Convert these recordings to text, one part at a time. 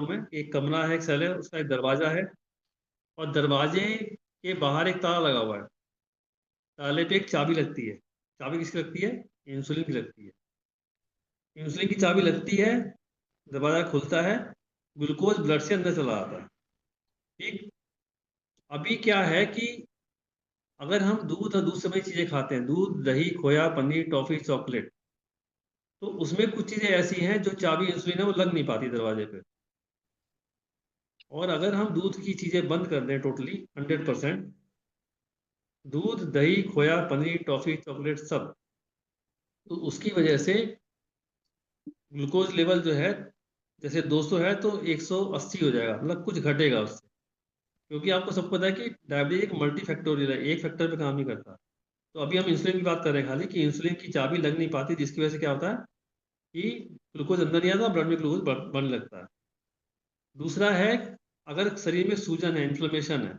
में, एक कमरा है, एक सेल है, उसका एक दरवाजा है, और दरवाजे के बाहर एक ताला लगा हुआ है। ताले पे एक चाबी लगती है। चाबी किसकी लगती है? इंसुलिन की लगती है। इंसुलिन की चाबी लगती है, दरवाजा खुलता है, ग्लूकोज ब्लड से अंदर चला आता है। ठीक। अभी क्या है कि अगर हम दूध और दूध से बनी चीजें खाते हैं, दूध, दही, खोया, पनीर, टॉफी, चॉकलेट, तो उसमें कुछ चीजें ऐसी हैं जो चाबी इंसुलिन है वो लग नहीं पाती दरवाजे पे। और अगर हम दूध की चीजें बंद कर दें टोटली 100%, दूध, दही, खोया, पनीर, टॉफी, चॉकलेट सब, तो उसकी वजह से ग्लूकोज लेवल जो है, जैसे 200 है तो 180 हो जाएगा, मतलब कुछ घटेगा उससे। क्योंकि आपको सब पता है कि डायबिटीज एक मल्टी फैक्टोरियल है, एक फैक्टर पे काम नहीं करता। तो अभी हम इंसुलिन की बात कर रहे हैं खाली, कि इंसुलिन की चाबी लग नहीं पाती, जिसकी वजह से क्या होता है कि ग्लूकोज अंदर नहीं आता, ब्लड में ग्लूकोज बढ़ने लगता है। दूसरा है, अगर शरीर में सूजन है, इन्फ्लेमेशन है,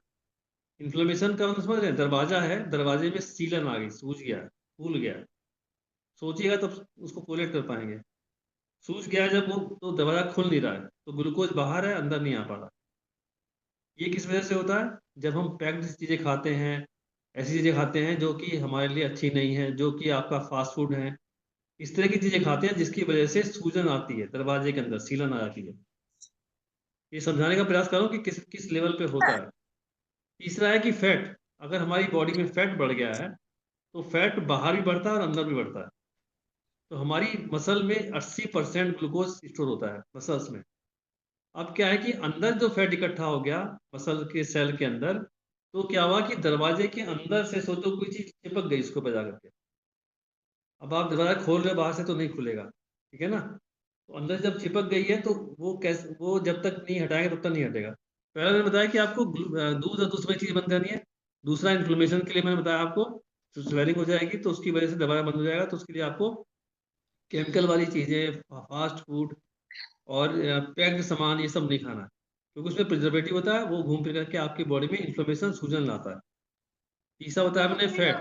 इन्फ्लेमेशन का मतलब समझ रहे हैं, दरवाजा है, दरवाजे में सीलन आ गई, सूज गया, फूल गया, सोचिएगा तब उसको कोलेट कर पाएंगे। सूज गया है जब वो, तो दरवाजा खुल नहीं रहा है, तो ग्लूकोज बाहर है, अंदर नहीं आ पा रहा। ये किस वजह से होता है? जब हम पैक्ड चीज़ें खाते हैं, ऐसी चीज़ें खाते हैं जो कि हमारे लिए अच्छी नहीं है, जो कि आपका फास्ट फूड है, इस तरह की चीज़ें खाते हैं जिसकी वजह से सूजन आती है, दरवाजे के अंदर सीलन आ जाती है। ये समझाने का प्रयास करो कि किस किस लेवल पे होता है। तीसरा है कि फैट, अगर हमारी बॉडी में फैट बढ़ गया है, तो फैट बाहर भी बढ़ता है और अंदर भी बढ़ता है। तो हमारी मसल में 80% ग्लूकोज स्टोर होता है, मसल्स में। अब क्या है कि अंदर जो फैट इकट्ठा हो गया मसल के सेल के अंदर, तो क्या हुआ कि दरवाजे के अंदर से सोचो कोई चीज चिपक गई उसको बजा करके। अब आप दरवाजा खोल रहे हो बाहर से तो नहीं खुलेगा, ठीक है ना? तो अंदर से जब चिपक गई है तो वो कैसे, वो जब तक नहीं हटाएंगे तब तक नहीं हटेगा। पहले मैंने बताया कि आपको दूध और दूसरी चीज बंद करनी है। दूसरा, इन्फ्लेमेशन के लिए मैंने बताया आपको, तो स्वेलिंग हो जाएगी तो उसकी वजह से दरवाजा बंद हो जाएगा, तो उसके लिए आपको केमिकल वाली चीजें, फास्ट फूड और पैक्ड सामान ये सब नहीं खाना है, क्योंकि उसमें प्रिजर्वेटिव होता है, वो घूम फिर करके आपकी बॉडी में इन्फ्लेमेशन, सूजन लाता है। तीसरा बताया मैंने, फैट।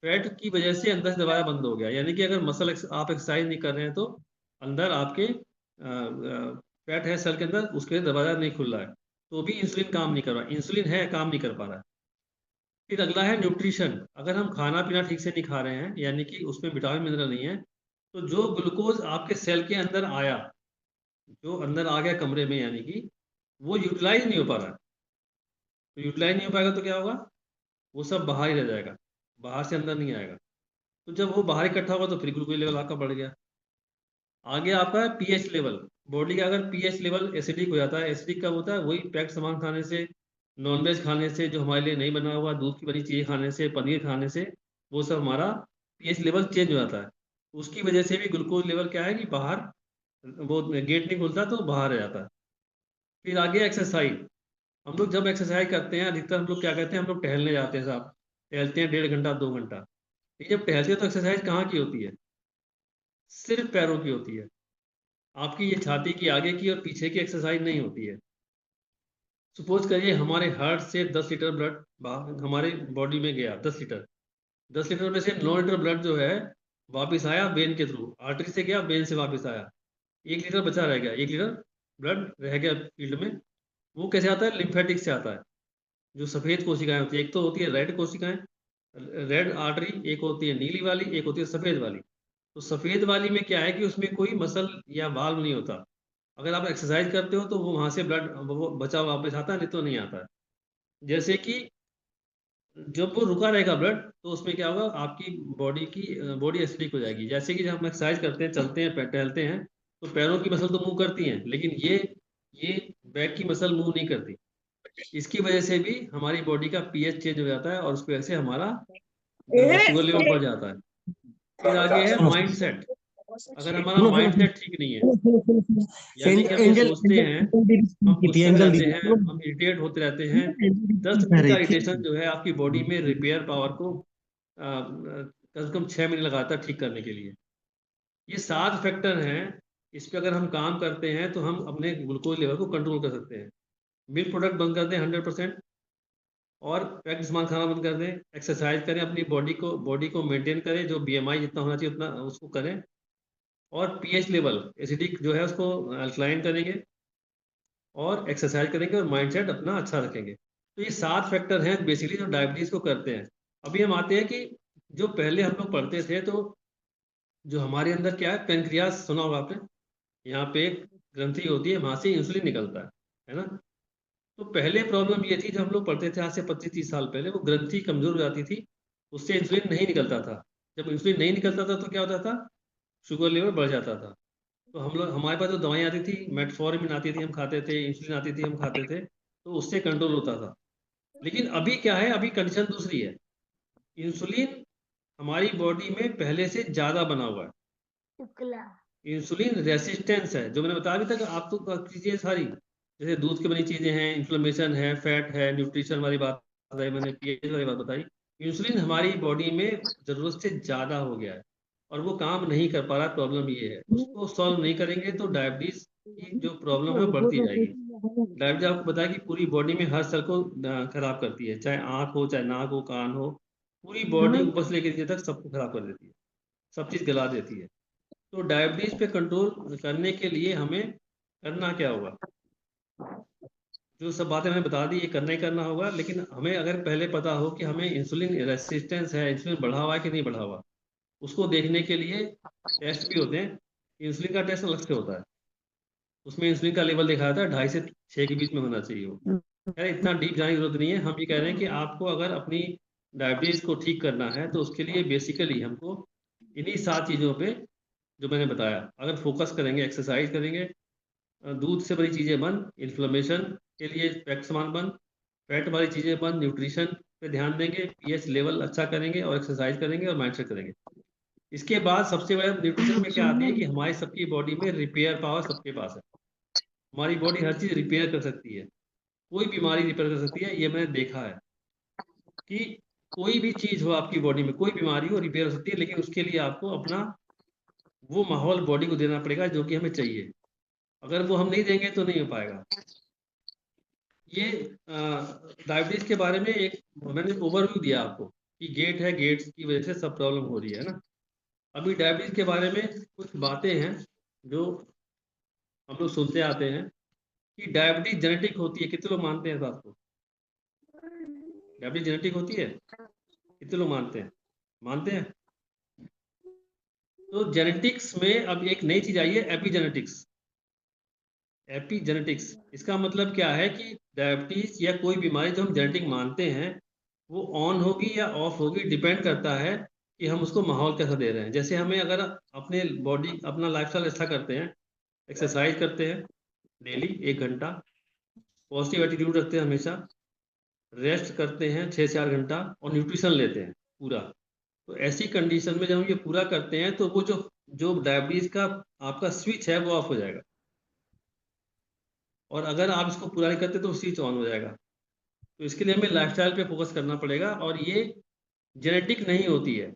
फैट की वजह से अंदर से दबाया बंद हो गया, यानी कि अगर आप एक्सरसाइज नहीं कर रहे हैं तो अंदर आपके फैट है सेल के अंदर, उसके दरवाजा नहीं खुल रहा है, तो भी इंसुलिन काम नहीं कर रहा, इंसुलिन है काम नहीं कर पा रहा है। फिर अगला है न्यूट्रिशन, अगर हम खाना पीना ठीक से नहीं खा रहे हैं, यानी कि उसमें विटामिन मिनरल नहीं है, तो जो ग्लूकोज आपके सेल के अंदर आया, जो अंदर आ गया कमरे में, यानी कि वो यूटिलाइज नहीं हो पा रहा है। तो यूटिलाइज नहीं हो पाएगा तो क्या होगा? वो सब बाहर ही रह जाएगा, बाहर से अंदर नहीं आएगा। तो जब वो बाहर इकट्ठा होगा तो फिर ग्लूकोज लेवल आपका बढ़ गया। आगे आपका है पीएच लेवल। बॉडी का अगर पीएच लेवल एसिडिक हो जाता है, एसिडिक कब होता है? वही पैक्ड सामान खाने से, नॉनवेज खाने से, जो हमारे लिए नहीं बना हुआ, दूध की बनी चीज़ें खाने से, पनीर खाने से, वो सब हमारा पीएच लेवल चेंज हो जाता है। उसकी वजह से भी ग्लूकोज लेवल क्या है कि बाहर, वो गेट नहीं खुलता तो बाहर आ जाता है। फिर आगे एक्सरसाइज। हम लोग जब एक्सरसाइज करते हैं, अधिकतर हम लोग क्या करते हैं, हम लोग टहलने जाते हैं साहब, टहलते हैं 1.5 घंटा 2 घंटा। ये जब टहलते हैं तो एक्सरसाइज कहाँ की होती है? सिर्फ पैरों की होती है। आपकी ये छाती की आगे की और पीछे की एक्सरसाइज नहीं होती है। सपोज करिए हमारे हार्ट से 10 लीटर ब्लड हमारे बॉडी में गया, 10 लीटर। 10 लीटर में से 9 लीटर ब्लड जो है वापिस आया वेन के थ्रू, आर्टरी से गया, वेन से वापस आया, 1 लीटर बचा रह गया, 1 लीटर ब्लड रह गया फील्ड में। वो कैसे आता है? लिम्फेटिक से आता है। जो सफेद कोशिकाएं होती है, एक तो होती है रेड कोशिकाएं, रेड आर्टरी, एक होती है नीली वाली, एक होती है सफेद वाली। तो सफेद वाली में क्या है कि उसमें कोई मसल या वाल्व नहीं होता। अगर आप एक्सरसाइज करते हो तो वो वहां से ब्लड वो बचा हुआ वापस आता है, नहीं तो नहीं आता है। जैसे कि जब वो रुका रहेगा ब्लड, तो उसमें क्या होगा, आपकी बॉडी एसिडिक हो जाएगी। जैसे कि जब हम एक्सरसाइज करते हैं, चलते हैं, टहलते हैं, तो पैरों की मसल तो मूव करती हैं, लेकिन ये बैक की मसल मूव नहीं करती। इसकी वजह से भी हमारी बॉडी का पीएच चेंज हो जाता है और उसकी वजह से हमारा शुगर लेवल बढ़ जाता है। फिर आगे है सुनो माइंड सेट। अगर हमारा सुनो सुनो माइंड सेट ठीक नहीं है, सुनो सुनो। यानी कि हम ये एंजल सोचते एंजल हैं, एंजल दीदी हम की थी, गुस्से में एंजल रहते दीदी हैं, सुनो। हम इरिटेट होते रहते हैं, एंजल दीदी 10 कह मिनट रही का थी। इरिटेशन जो है आपकी बॉडी में रिपेयर पावर को कम से कम 6 महीने लगाता है ठीक करने के लिए। ये 7 फैक्टर हैं, इस पे अगर हम काम करते हैं तो हम अपने ग्लूकोज लेवल को कंट्रोल कर सकते हैं। मिल्क प्रोडक्ट बंद कर दें 100%, और पैक्ड सामान खाना बंद कर दें, एक्सरसाइज करें, अपनी बॉडी को मेंटेन करें, जो बीएमआई जितना होना चाहिए उतना उसको करें, और पीएच लेवल एसिडिक जो है उसको अल्कलाइन करेंगे, और एक्सरसाइज करेंगे और माइंडसेट अपना अच्छा रखेंगे। तो ये 7 फैक्टर हैं बेसिकली जो डायबिटीज को करते हैं। अभी हम आते हैं कि जो पहले हम लोग पढ़ते थे, तो जो हमारे अंदर क्या है, पेनक्रियास सुना होगा आपने, यहाँ पे एक ग्रंथि होती है, वहां से इंसुलिन निकलता है ना। तो पहले प्रॉब्लम ये थी, जब हम लोग पढ़ते थे आज से 25-30 साल पहले, वो ग्रंथि कमजोर हो जाती थी, उससे इंसुलिन नहीं निकलता था। जब इंसुलिन नहीं निकलता था तो क्या होता था, शुगर लेवल बढ़ जाता था। तो हम लोग, हमारे पास जो दवाएं आती थी, मेटफॉर्मिन आती थी हम खाते थे, इंसुलिन आती थी हम खाते थे, तो उससे कंट्रोल होता था। लेकिन अभी क्या है, अभी कंडीशन दूसरी है। इंसुलिन हमारी बॉडी में पहले से ज्यादा बना हुआ है। इंसुलिन रेसिस्टेंस है, जो मैंने बताया अभी तक आप, तो चीजें सारी जैसे दूध की बनी चीजें हैं, इन्फ्लेमेशन है, फैट है, न्यूट्रिशन वाली बात बताई मैंने, पीएच वाली बात बताई। इंसुलिन हमारी बॉडी में जरूरत से ज्यादा हो गया है और वो काम नहीं कर पा रहा। प्रॉब्लम ये है, उसको सॉल्व नहीं करेंगे तो डायबिटीज की जो प्रॉब्लम है बढ़ती जाएगी। डायबिटीज आपको बताया कि पूरी बॉडी में हर सेल को खराब करती है, चाहे आंख हो, चाहे नाक हो, कान हो, पूरी बॉडी ऊपर से लेकर नीचे तक सबको खराब कर देती है, सब चीज गला देती है। तो डायबिटीज पे कंट्रोल करने के लिए हमें करना क्या होगा, जो सब बातें मैंने बता दी, ये करना ही करना होगा। लेकिन हमें अगर पहले पता हो कि हमें इंसुलिन रेसिस्टेंस है, इंसुलिन बढ़ा हुआ है कि नहीं बढ़ा हुआ, उसको देखने के लिए टेस्ट भी होते हैं। इंसुलिन का टेस्ट अलग से होता है, उसमें इंसुलिन का लेवल दिखाया था 2.5 से 6 के बीच में होना चाहिए वो। खैर इतना डीप जाने की जरूरत नहीं है, हम ये कह रहे हैं कि आपको अगर अपनी डायबिटीज को ठीक करना है तो उसके लिए बेसिकली हमको इन्हीं 7 चीज़ों पे जो मैंने बताया अगर फोकस करेंगे, एक्सरसाइज करेंगे, दूध से बनी चीज़ें बंद, इन्फ्लेमेशन के लिए पैक सामान बंद, फैट वाली चीज़ें बंद, न्यूट्रिशन पे ध्यान देंगे, पीएच लेवल अच्छा करेंगे और एक्सरसाइज करेंगे और माइंड सेट करेंगे। इसके बाद सबसे बड़ा न्यूट्रिशन में क्या आती है कि हमारी सबकी बॉडी में रिपेयर पावर सबके पास है। हमारी बॉडी हर चीज़ रिपेयर कर सकती है, कोई बीमारी रिपेयर कर सकती है। ये मैंने देखा है कि कोई भी चीज़ हो आपकी बॉडी में, कोई बीमारी हो, रिपेयर हो सकती है, लेकिन उसके लिए आपको अपना वो माहौल बॉडी को देना पड़ेगा जो कि हमें चाहिए। अगर वो हम नहीं देंगे तो नहीं हो पाएगा। ये डायबिटीज के बारे में एक मैंने ओवरव्यू दिया आपको कि गेट है, गेट्स की वजह से सब प्रॉब्लम हो रही है ना। अभी डायबिटीज के बारे में कुछ बातें हैं जो हम लोग सुनते आते हैं कि डायबिटीज जेनेटिक होती है। कितने लोग मानते हैं इस बात को, डायबिटीज जेनेटिक होती है? कितने लोग मानते हैं, मानते हैं? तो जेनेटिक्स में अब एक नई चीज आई है, एपिजेनेटिक्स। एपिजेनेटिक्स इसका मतलब क्या है कि डायबिटीज या कोई बीमारी जो हम जेनेटिक मानते हैं वो ऑन होगी या ऑफ होगी, डिपेंड करता है कि हम उसको माहौल कैसा दे रहे हैं। जैसे हमें अगर अपने बॉडी अपना लाइफस्टाइल अच्छा करते हैं, एक्सरसाइज करते हैं डेली 1 घंटा, पॉजिटिव एटीट्यूड रखते हैं हमेशा, रेस्ट करते हैं 6 से 8 घंटा और न्यूट्रिशन लेते हैं पूरा, तो ऐसी कंडीशन में जब हम ये पूरा करते हैं तो वो जो जो डायबिटीज का आपका स्विच है वो ऑफ हो जाएगा, और अगर आप इसको पूरा नहीं करते तो स्विच ऑन हो जाएगा। तो इसके लिए हमें लाइफस्टाइल पे फोकस करना पड़ेगा, और ये जेनेटिक नहीं होती है।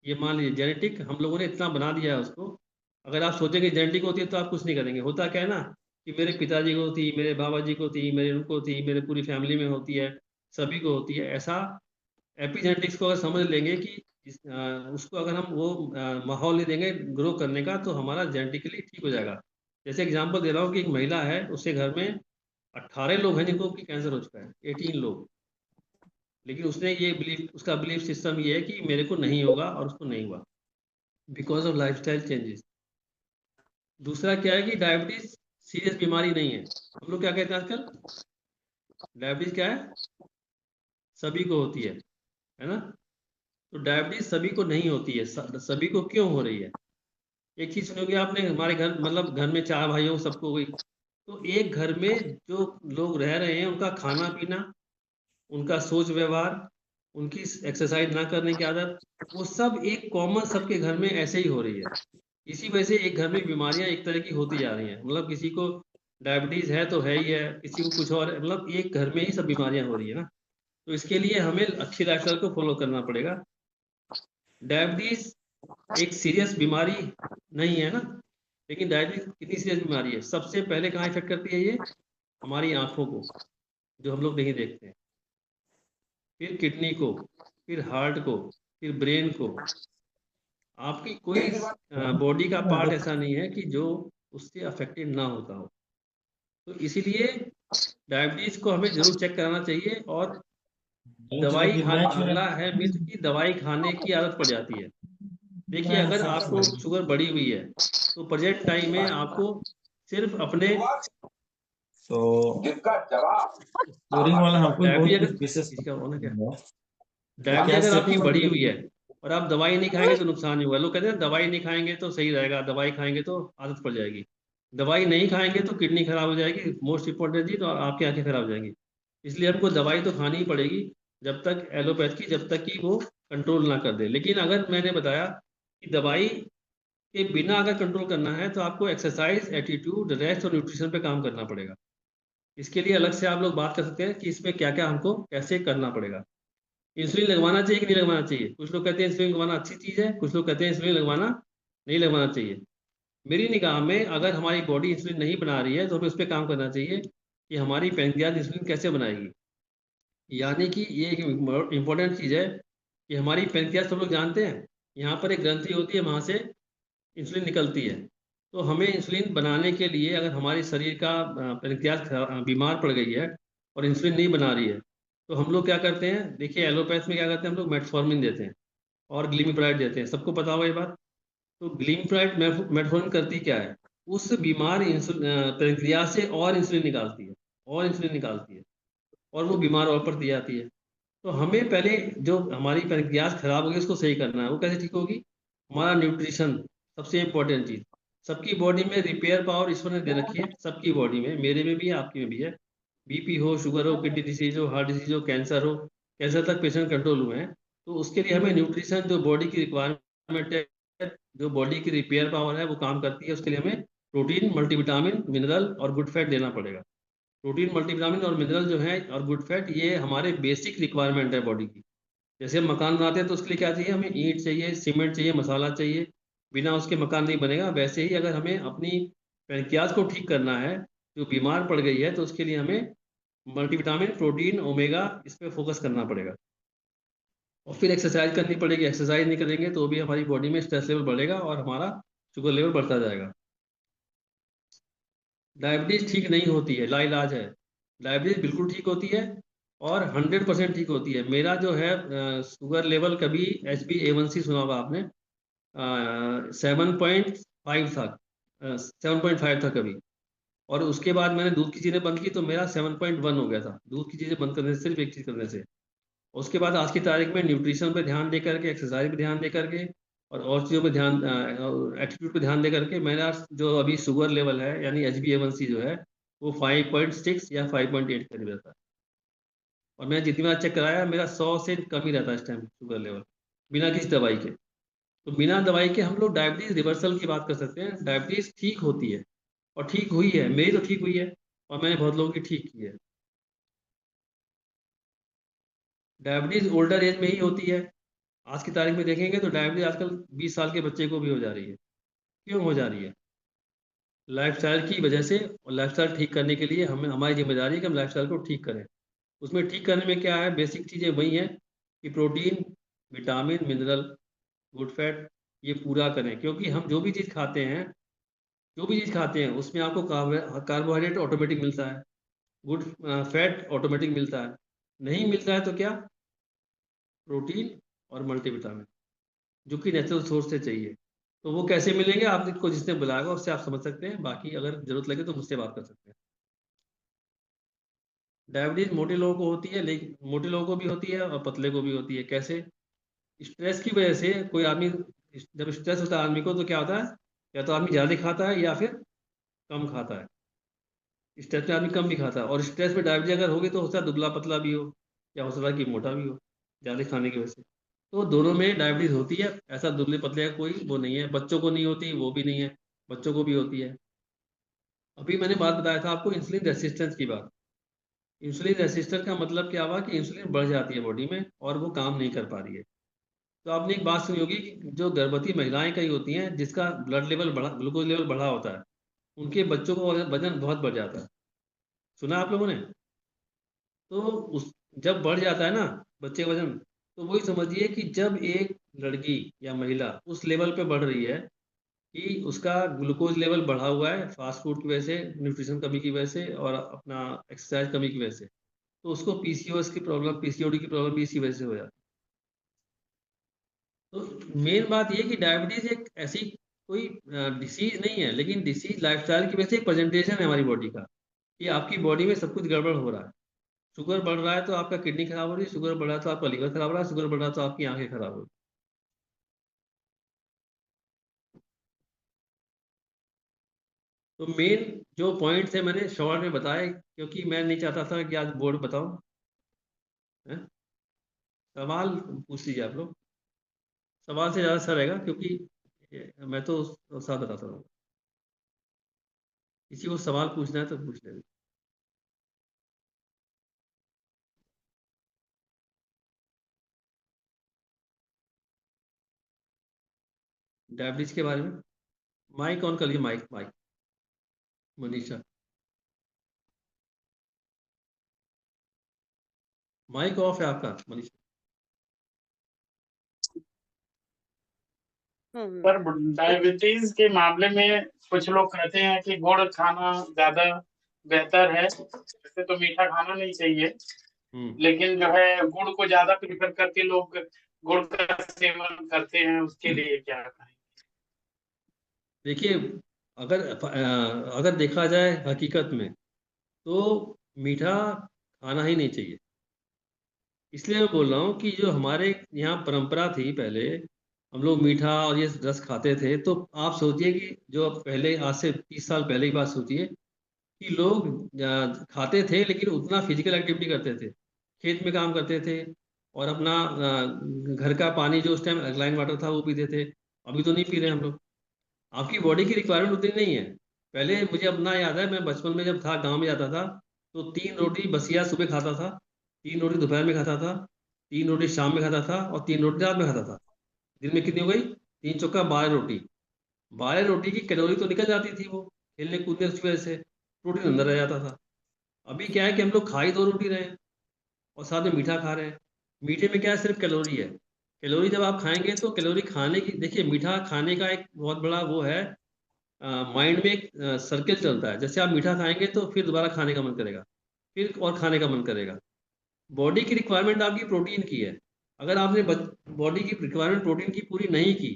ये मान लीजिए जेनेटिक हम लोगों ने इतना बना दिया है उसको। अगर आप सोचेंगे जेनेटिक होती है तो आप कुछ नहीं करेंगे। होता क्या है ना कि मेरे पिताजी को थी, मेरे बाबा जी को थी, मेरे उनको थी, मेरे पूरी फैमिली में होती है, सभी को होती है ऐसा। एपिजेनेटिक्स को अगर समझ लेंगे कि उसको अगर हम वो माहौल नहीं देंगे ग्रो करने का तो हमारा जेनेटिकली ठीक हो जाएगा। जैसे एग्जांपल दे रहा हूँ कि एक महिला है, उसके घर में 18 लोग हैं जिनको कि कैंसर हो चुका है, 18 लोग। लेकिन उसने ये बिलीव, उसका बिलीफ सिस्टम ये है कि मेरे को नहीं होगा, और उसको नहीं हुआ बिकॉज ऑफ लाइफस्टाइल चेंजेस। दूसरा क्या है कि डायबिटीज सीरियस बीमारी नहीं है। हम लोग क्या कहते हैं आजकल, डायबिटीज क्या है, सभी को होती है ना। तो डायबिटीज सभी को नहीं होती है, सभी को क्यों हो रही है? एक चीज सुनोगे आपने, हमारे घर मतलब घर में 4 भाइयों सबको हुई, तो एक घर में जो लोग रह रहे हैं उनका खाना पीना, उनका सोच व्यवहार, उनकी एक्सरसाइज ना करने की आदत, वो सब एक कॉमन सबके घर में ऐसे ही हो रही है। इसी वजह से एक घर में बीमारियां एक तरह की होती जा रही हैं। मतलब किसी को डायबिटीज है तो है ही है, किसी को कुछ और है, मतलब एक घर में ही सब बीमारियां हो रही है ना। तो इसके लिए हमें अच्छी लाइफस्टाइल को फॉलो करना पड़ेगा। डायबिटीज एक सीरियस बीमारी नहीं है ना, लेकिन डायबिटीज कितनी सीरियस बीमारी है, सबसे पहले कहाँ इफेक्ट करती है ये, हमारी आंखों को, जो हम लोग नहीं देखते हैं, फिर किडनी को, फिर हार्ट को, फिर ब्रेन को। आपकी कोई बॉडी का पार्ट ऐसा नहीं है कि जो उससे अफेक्टेड ना होता हो। तो इसीलिए डायबिटीज को हमें जरूर चेक कराना चाहिए। और दवाई अगला है मिथ की दवाई खाने की आदत पड़ जाती है। देखिए, अगर आपको शुगर बढ़ी हुई है तो प्रेजेंट टाइम में आपको सिर्फ अपने तो बोरिंग वाला हमको बहुत डायबिटीज कुछ अगर विशेष इसका होना क्या, तो डायबिटीज क्या अगर आपकी सेटिंग बढ़ी मतलब हुई है और आप दवाई नहीं खाएंगे तो नुकसान नहीं होगा। लोग कहते हैं दवाई नहीं खाएंगे तो सही रहेगा, दवाई खाएंगे तो आदत पड़ जाएगी। दवाई नहीं खाएंगे तो किडनी खराब हो जाएगी, मोस्ट इंपॉर्टेंट चीज, और आपकी आंखें खराब हो जाएंगी। इसलिए हमको दवाई तो खानी ही पड़ेगी, जब तक एलोपैथ की, जब तक कि वो कंट्रोल ना कर दे। लेकिन अगर मैंने बताया कि दवाई के बिना अगर कंट्रोल करना है तो आपको एक्सरसाइज, एटीट्यूड, रेस्ट और न्यूट्रिशन पे काम करना पड़ेगा। इसके लिए अलग से आप लोग बात कर सकते हैं कि इसमें क्या क्या हमको कैसे करना पड़ेगा। इंसुलिन लगवाना चाहिए कि नहीं लगवाना चाहिए? कुछ लोग कहते हैं इंसुलिन लगवाना अच्छी चीज़ है, कुछ लोग कहते हैं इंसुलिन लगवाना नहीं लगवाना चाहिए। मेरी निगाह में अगर हमारी बॉडी इंसुलिन नहीं बना रही है तो हमें उस पर काम करना चाहिए कि हमारी पैंक्रियाज इंसुलिन कैसे बनाएगी। यानी कि ये एक इम्पोर्टेंट चीज़ है कि हमारी पैंक्रियाज, सब लोग जानते हैं, यहाँ पर एक ग्रंथि होती है, वहाँ से इंसुलिन निकलती है। तो हमें इंसुलिन बनाने के लिए, अगर हमारे शरीर का पैंक्रियाज बीमार पड़ गई है और इंसुलिन नहीं बना रही है, तो हम लोग क्या करते हैं, देखिए एलोपैथ में क्या करते हैं, हम लोग मेटफॉर्मिन देते हैं और ग्लिमिप्राइड देते हैं। सबको पता होगा ये बात। तो ग्लिमिप्राइड, मेटफॉर्मिन करती क्या है, उस बीमार पैंक्रियाज से और इंसुलिन निकालती है, और इंसुलिन निकालती है, और वो बीमार और पड़ती जाती है। तो हमें पहले जो हमारी पैंक्रियाज खराब होगी उसको सही करना है। वो कैसे ठीक होगी? हमारा न्यूट्रिशन सबसे इंपॉर्टेंट चीज। सबकी बॉडी में रिपेयर पावर ईश्वर ने दे रखी है, सबकी बॉडी में, मेरे में भी है, आपकी में भी है। बीपी हो, शुगर हो, किडनी डिसीज हो, हार्ट डिसीज हो, कैंसर हो, कैंसर तक पेशेंट कंट्रोल हुए हैं। तो उसके लिए हमें न्यूट्रिशन, जो बॉडी की रिक्वायरमेंट है, जो बॉडी की रिपेयर पावर है वो काम करती है, उसके लिए हमें प्रोटीन, मल्टीविटामिन, मिनरल और गुड फैट देना पड़ेगा। प्रोटीन, मल्टीविटामिन और मिनरल जो है और गुड फैट, ये हमारे बेसिक रिक्वायरमेंट है बॉडी की। जैसे हम मकान बनाते हैं तो उसके लिए क्या चाहिए, हमें ईंट चाहिए, सीमेंट चाहिए, मसाला चाहिए। बिना उसके मकान नहीं बनेगा। वैसे ही अगर हमें अपनी पैंक्रियाज को ठीक करना है जो बीमार पड़ गई है, तो उसके लिए हमें मल्टीविटामिन, प्रोटीन, ओमेगा, इस पे फोकस करना पड़ेगा। और फिर एक्सरसाइज करनी पड़ेगी। एक्सरसाइज नहीं करेंगे तो भी हमारी बॉडी में स्ट्रेस लेवल बढ़ेगा और हमारा शुगर लेवल बढ़ता जाएगा। डायबिटीज ठीक नहीं होती है, लाइलाज है। डायबिटीज बिल्कुल ठीक होती है और 100% ठीक होती है। मेरा जो है शुगर लेवल, कभी HbA1c सुना होगा आपने, 7.5 था, 7.5 था कभी। और उसके बाद मैंने दूध की चीज़ें बंद की तो मेरा 7.1 हो गया था, दूध की चीज़ें बंद करने से, सिर्फ एक चीज़ करने से। उसके बाद आज की तारीख में न्यूट्रिशन पे ध्यान दे करके, एक्सरसाइज पे ध्यान दे करके, और चीज़ों पे ध्यान, एटीट्यूड पे ध्यान दे करके, मेरा जो अभी शुगर लेवल है यानी HbA1c जो है वो 5.6 या 5.8 करीब रहता है। और मैंने जितनी बार चेक कराया मेरा 100 से कम ही रहता है इस टाइम शुगर लेवल, बिना किसी दवाई के। तो बिना दवाई के हम लोग डायबिटीज रिवर्सल की बात कर सकते हैं। डायबिटीज ठीक होती है और ठीक हुई है, मेरी तो ठीक हुई है और मैंने बहुत लोगों की ठीक की है। डायबिटीज ओल्डर एज में ही होती है। आज की तारीख में देखेंगे तो डायबिटीज आजकल 20 साल के बच्चे को भी हो जा रही है। क्यों हो जा रही है? लाइफस्टाइल की वजह से। और लाइफस्टाइल ठीक करने के लिए हमें, हमारी जिम्मेदारी है कि हम लाइफस्टाइल को ठीक करें। उसमें ठीक करने में क्या है, बेसिक चीज़ें वही हैं कि protein, vitamin, mineral, good fat, ये पूरा करें। क्योंकि हम जो भी चीज़ खाते हैं, जो भी चीज़ खाते हैं उसमें आपको कार्बोहाइड्रेट ऑटोमेटिक मिलता है, गुड फैट ऑटोमेटिक मिलता है। नहीं मिलता है तो क्या? प्रोटीन और मल्टीविटामिन, जो कि नेचुरल सोर्स से चाहिए। तो वो कैसे मिलेंगे, आपको जिसने बुलाएगा उससे आप समझ सकते हैं। बाकी अगर जरूरत लगे तो मुझसे बात कर सकते हैं। डायबिटीज मोटे लोगों को होती है, लेकिन मोटे लोगों को भी होती है और पतले को भी होती है। कैसे? स्ट्रेस की वजह से कोई आदमी, जब स्ट्रेस होता है आदमी को तो क्या होता है, या तो आदमी ज़्यादा खाता है या फिर कम खाता है। स्ट्रेस में आदमी कम भी खाता है, और स्ट्रेस में डायबिटीज अगर होगी तो हो सकता है दुबला पतला भी हो, या हो सकता है कि मोटा भी हो, ज़्यादा खाने की वजह से। तो दोनों में डायबिटीज होती है। ऐसा दुबले पतले का कोई वो नहीं है। बच्चों को नहीं होती, वो भी नहीं है, बच्चों को भी होती है। अभी मैंने बात बताया था आपको इंसुलिन रेसिस्टेंस की बात। इंसुलिन रेसिस्टेंस का मतलब क्या हुआ कि इंसुलिन बढ़ जाती है बॉडी में और वो काम नहीं कर पा रही है। तो आपने एक बात सुनी होगी कि जो गर्भवती महिलाएं कई होती हैं जिसका ब्लड लेवल बढ़ा, ग्लूकोज लेवल बढ़ा होता है, उनके बच्चों को वजन बहुत बढ़ जाता है। सुना आप लोगों ने? तो उस, जब बढ़ जाता है ना बच्चे का वजन, तो वही समझिए कि जब एक लड़की या महिला उस लेवल पे बढ़ रही है कि उसका ग्लूकोज लेवल बढ़ा हुआ है फास्ट फूड की वजह से, न्यूट्रिशन कमी की वजह से और अपना एक्सरसाइज कमी की वजह से, तो उसको पीसीओएस की प्रॉब्लम, पीसीओडी की प्रॉब्लम भी इसी वजह से हो जाती है। तो मेन बात ये कि डायबिटीज एक ऐसी कोई डिसीज नहीं है, लेकिन डिसीज लाइफस्टाइल की वजह से एक प्रेजेंटेशन है हमारी बॉडी का, कि आपकी बॉडी में सब कुछ गड़बड़ हो रहा है। शुगर बढ़ रहा है तो आपका किडनी खराब हो रही है, शुगर बढ़ रहा है तो आपका लीवर खराब हो रहा है, शुगर बढ़ रहा है तो आपकी आंखें खराब हो रही है। तो मेन जो पॉइंट्स है मैंने शॉर्ट में बताए, क्योंकि मैं नहीं चाहता था कि आज बोर्ड बताऊं। हैं? सवाल पूछ लीजिए आप लोग, सवाल से ज़्यादा अच्छा रहेगा, क्योंकि मैं तो साथ बताता हूँ। किसी को सवाल पूछना है तो पूछ लेना। डायबिटीज के बारे में माइक ऑन कर लीजिए, mic mic Manisha, mic off है आपका मनीषा। सर, डायबिटीज के मामले में कुछ लोग कहते हैं कि गुड़ खाना ज्यादा बेहतर है, वैसे तो मीठा खाना नहीं चाहिए, लेकिन जो है गुड़ को ज्यादा प्रेफर करके लोग गुड़ का सेवन करते हैं, उसके लिए क्या कहें? देखिए, अगर देखा जाए हकीकत में, तो मीठा खाना ही नहीं चाहिए। इसलिए मैं बोल रहा हूँ कि जो हमारे यहाँ परंपरा थी पहले, हम लोग मीठा और ये रस खाते थे। तो आप सोचिए कि जो पहले, आज से 30 साल पहले की बात सोचिए, कि लोग खाते थे लेकिन उतना फिजिकल एक्टिविटी करते थे, खेत में काम करते थे, और अपना घर का पानी जो उस टाइम अल्कलाइन वाटर था वो पीते थे। अभी तो नहीं पी रहे हम लोग। आपकी बॉडी की रिक्वायरमेंट उतनी नहीं है। पहले मुझे अपना याद है, मैं बचपन में जब था, गांव में जाता था, तो 3 रोटी बसिया सुबह खाता था, 3 रोटी दोपहर में खाता था, 3 रोटी शाम में खाता था, और 3 रोटी रात में खाता था। दिन में कितनी हो गई? 3 चौका 12 रोटी। 12 रोटी की कैलोरी तो निकल जाती थी, वो खेलने कूदने की वजह से प्रोटीन अंदर रह जाता था। अभी क्या है कि हम लोग खा ही 2 रोटी रहे हैं, और साथ में मीठा खा रहे हैं। मीठे में क्या है? सिर्फ कैलोरी है। कैलोरी जब आप खाएंगे तो कैलोरी खाने की, देखिए मीठा खाने का एक बहुत बड़ा वो है, माइंड में एक सर्किल चलता है। जैसे आप मीठा खाएंगे तो फिर दोबारा खाने का मन करेगा, फिर और खाने का मन करेगा। बॉडी की रिक्वायरमेंट आपकी प्रोटीन की है। अगर आपने बॉडी की रिक्वायरमेंट प्रोटीन की पूरी नहीं की,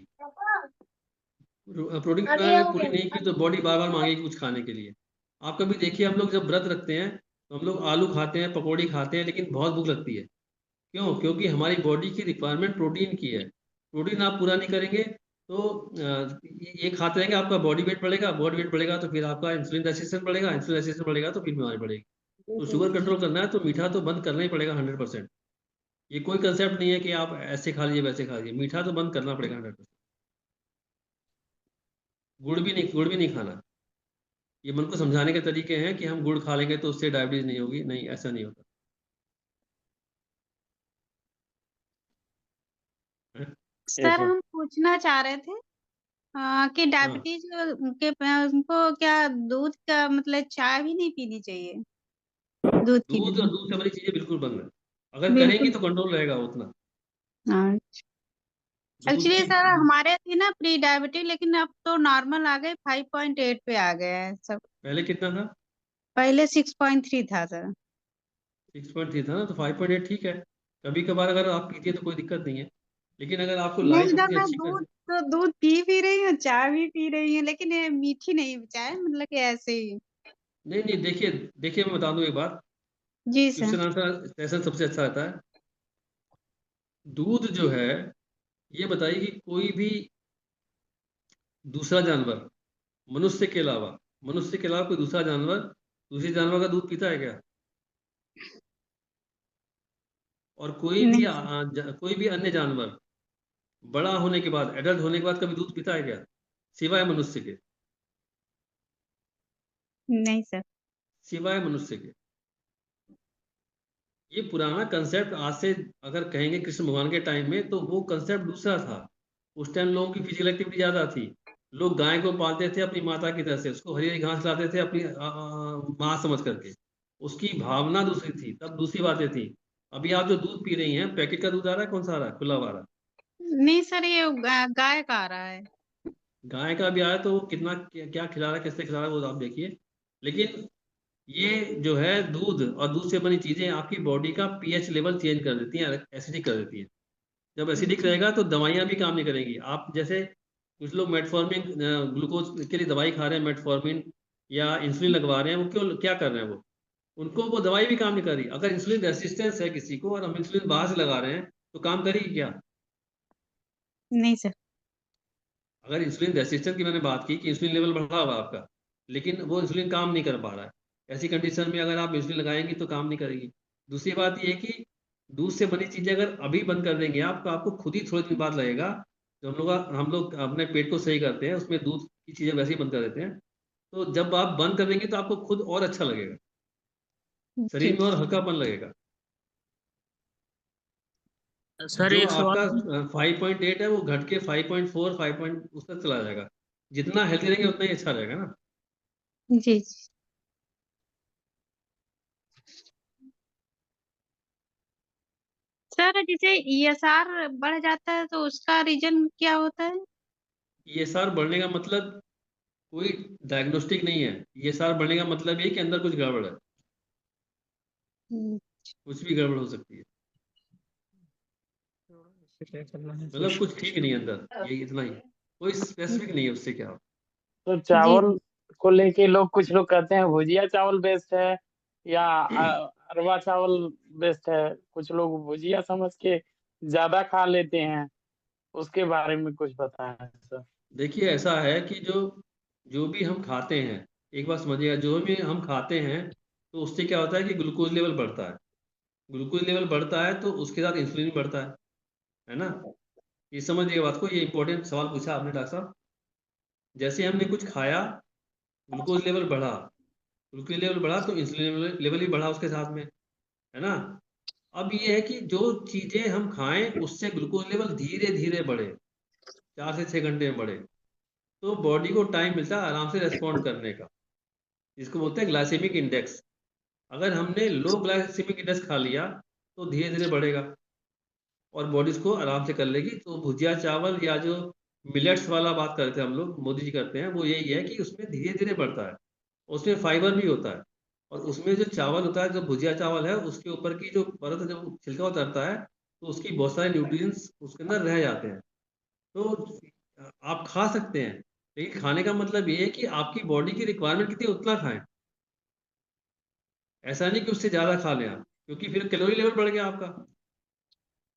प्रोटीन की रिक्वायरमेंट पूरी नहीं की, तो बॉडी बार बार मांगेगी कुछ खाने के लिए। आप कभी देखिए, हम लोग जब व्रत रखते हैं तो हम लोग आलू खाते हैं, पकौड़ी खाते हैं, लेकिन बहुत भूख लगती है। क्यों? क्योंकि हमारी बॉडी की रिक्वायरमेंट प्रोटीन की है। प्रोटीन आप पूरा नहीं करेंगे तो ये खाते रहेंगे, आपका बॉडी वेट बढ़ेगा, बॉडी वेट बढ़ेगा तो फिर आपका इंसुलिन रेजिस्टेंस बढ़ेगा, इंसुलिन रेजिस्टेंस बढ़ेगा तो फिर बीमारी बढ़ेगी। तो शुगर कंट्रोल करना है तो मीठा तो बंद करना ही पड़ेगा 100%। ये कोई कंसेप्ट नहीं है कि आप ऐसे खा लीजिए वैसे खा लीजिए, मीठा तो बंद करना पड़ेगा 100%। गुड़ भी नहीं खाना। ये मन को समझाने के तरीके हैं कि हम गुड़ खा लेंगे तो उससे डायबिटीज नहीं होगी, नहीं, ऐसा नहीं होता है? सर, हम पूछना चाह रहे थे कि हाँ, डायबिटीज के उनको क्या दूध का मतलब चाय भी नहीं पीनी चाहिए? दूध की दूध और भी दूध से बनी चीजें बिल्कुल बंद है। अगर करेंगी बिल्कुल। तो कंट्रोल रहेगा उतना। हाँ, दूध एक्चुअली की, सर हमारे थी ना प्री डायबिटीज, लेकिन अब तो नॉर्मल आ गए, 5.8 पे आ गए हैं सब। पहले कितना था? पहले 6.3 था सर। 6.3 था ना, तो 5.8 ठीक है। कभी कभार अगर आप पीती है तो कोई दिक्कत नहीं है, लेकिन अगर आपको नहीं लाइफ जब अपनी मैं अच्छी दूध करनी। तो दूध पी रही हूँ, चाय भी पी रही हूँ, लेकिन ये मीठी नहीं चाय, मतलब कि ऐसे ही। नहीं नहीं, देखिए देखिए, मैं बता दूं एक बात। जी सर। क्वेश्चन आंसर सेशन सबसे अच्छा रहता है। दूध जो है, ये बताइए कि कोई भी दूसरा जानवर, मनुष्य के अलावा, मनुष्य के अलावा कोई दूसरा जानवर दूसरे जानवर का दूध पीता है क्या? और नहीं सर। कोई भी अन्य जानवर बड़ा होने के बाद, एडल्ट होने के बाद कभी दूध पीता है क्या, सिवाय मनुष्य के? नहीं सर। सिवाय मनुष्य के। ये पुराना कंसेप्ट, आज से अगर कहेंगे कृष्ण भगवान के टाइम में, तो वो कंसेप्ट दूसरा था। उस टाइम लोगों की फिजिकल एक्टिविटी ज्यादा थी। लोग गाय को पालते थे अपनी माता की तरह से, उसको हरी हरी घास खिलाते थे अपनी माँ समझ करके। उसकी भावना दूसरी थी, तब दूसरी बातें थी। अभी आप जो दूध पी रही हैं, पैकेट का दूध आ रहा है, कौन सा आ रहा है? खुला हुआ आ रहा है? नहीं सर, ये गाय का आ रहा है। गाय का भी आया तो वो कितना क्या खिला रहा है, कैसे खिला रहा है, वो आप देखिए। लेकिन ये जो है दूध और दूध से बनी चीजें आपकी बॉडी का पीएच लेवल चेंज कर देती हैं, एसिडिक कर देती हैं। जब एसिडिक रहेगा तो दवाइयां भी काम नहीं करेंगी। आप जैसे कुछ लोग मेटफॉर्मिन ग्लूकोज के लिए दवाई खा रहे हैं, मेटफॉर्मिन या इंसुलिन लगवा रहे हैं, वो क्यों क्या कर रहे हैं? वो उनको वो दवाई भी काम नहीं कर रही। अगर इंसुलिन रेसिस्टेंस है किसी को और हम इंसुलिन बाहर से लगा रहे हैं तो काम करेगी क्या? नहीं सर। अगर इंसुलिन रेसिस्टेंस की मैंने बात की कि इंसुलिन लेवल बढ़ा हुआ है आपका, लेकिन वो इंसुलिन काम नहीं कर पा रहा है, ऐसी कंडीशन में अगर आप इंसुलिन लगाएंगी तो काम नहीं करेगी। दूसरी बात ये है कि दूध से बनी चीजें अगर अभी बंद कर देंगे आप, तो आपको खुद ही थोड़े दिन बाद लगेगा। जो हम लोग अपने पेट को सही करते हैं, उसमें दूध की चीजें वैसे ही बंद कर देते हैं। तो जब आप बंद कर देंगे तो आपको खुद और अच्छा लगेगा, जी। शरीर में और हल्कापन लगेगा। सर जो एक आपका सवाल। 5.8 है वो घट के 5.4 उस तक चला जाएगा। जितना हेल्थी रहेंगे उतना ही अच्छा रहेगा ना। जी जी। सर जैसे ईएसआर बढ़ जाता है तो उसका रीजन क्या होता है? ईएसआर बढ़ने का मतलब कोई डायग्नोस्टिक नहीं है। ईएसआर बढ़ने का मतलब ये कि अंदर कुछ गड़बड़ है, हम्म, कुछ भी गड़बड़ हो सकती है। क्या करना है मतलब कुछ ठीक नहीं है अंदर, ये इतना ही, कोई स्पेसिफिक नहीं है उससे क्या हो। तो जी। चावल को लेके कुछ लोग कहते हैं भुजिया चावल बेस्ट है या अरवा चावल बेस्ट है। कुछ लोग भुजिया समझ के ज्यादा खा लेते हैं, उसके बारे में कुछ बताएं सर। देखिए ऐसा है कि जो जो भी हम खाते हैं, एक बात समझिएगा, जो भी हम खाते हैं तो उससे क्या होता है कि ग्लूकोज लेवल बढ़ता है। ग्लूकोज लेवल बढ़ता है तो उसके साथ इंसुलिन भी बढ़ता है ना। ये समझिएगा बात को, ये इंपॉर्टेंट सवाल पूछा आपने डॉक्टर साहब। जैसे हमने कुछ खाया, ग्लूकोज लेवल बढ़ा, ग्लूकोज लेवल बढ़ा तो इंसुलिन लेवल भी बढ़ा उसके साथ में, है ना। अब ये है कि जो चीजें हम खाएं उससे ग्लूकोज लेवल धीरे धीरे बढ़े, 4 से 6 घंटे में बढ़े, तो बॉडी को टाइम मिलता है आराम से रेस्पॉन्ड करने का, जिसको बोलते हैं ग्लाइसेमिक इंडेक्स। अगर हमने लो ग्लाइसेमिक इंडेक्स खा लिया तो धीरे धीरे बढ़ेगा और बॉडी इसको आराम से कर लेगी। तो भुजिया चावल या जो मिलेट्स वाला बात करते हैं हम लोग, मोदी जी करते हैं, वो यही है कि उसमें धीरे धीरे बढ़ता है, उसमें फाइबर भी होता है। और उसमें जो चावल होता है, जो भुजिया चावल है, उसके ऊपर की जो परत जब छिलका उतरता है तो उसकी बहुत सारे न्यूट्रिएंट्स उसके अंदर रह जाते हैं। तो आप खा सकते हैं, लेकिन खाने का मतलब ये है कि आपकी बॉडी की रिक्वायरमेंट कितनी है उतना खाएं। ऐसा नहीं कि उससे ज़्यादा खा लें आप, क्योंकि फिर कैलोरी लेवल बढ़ गया आपका।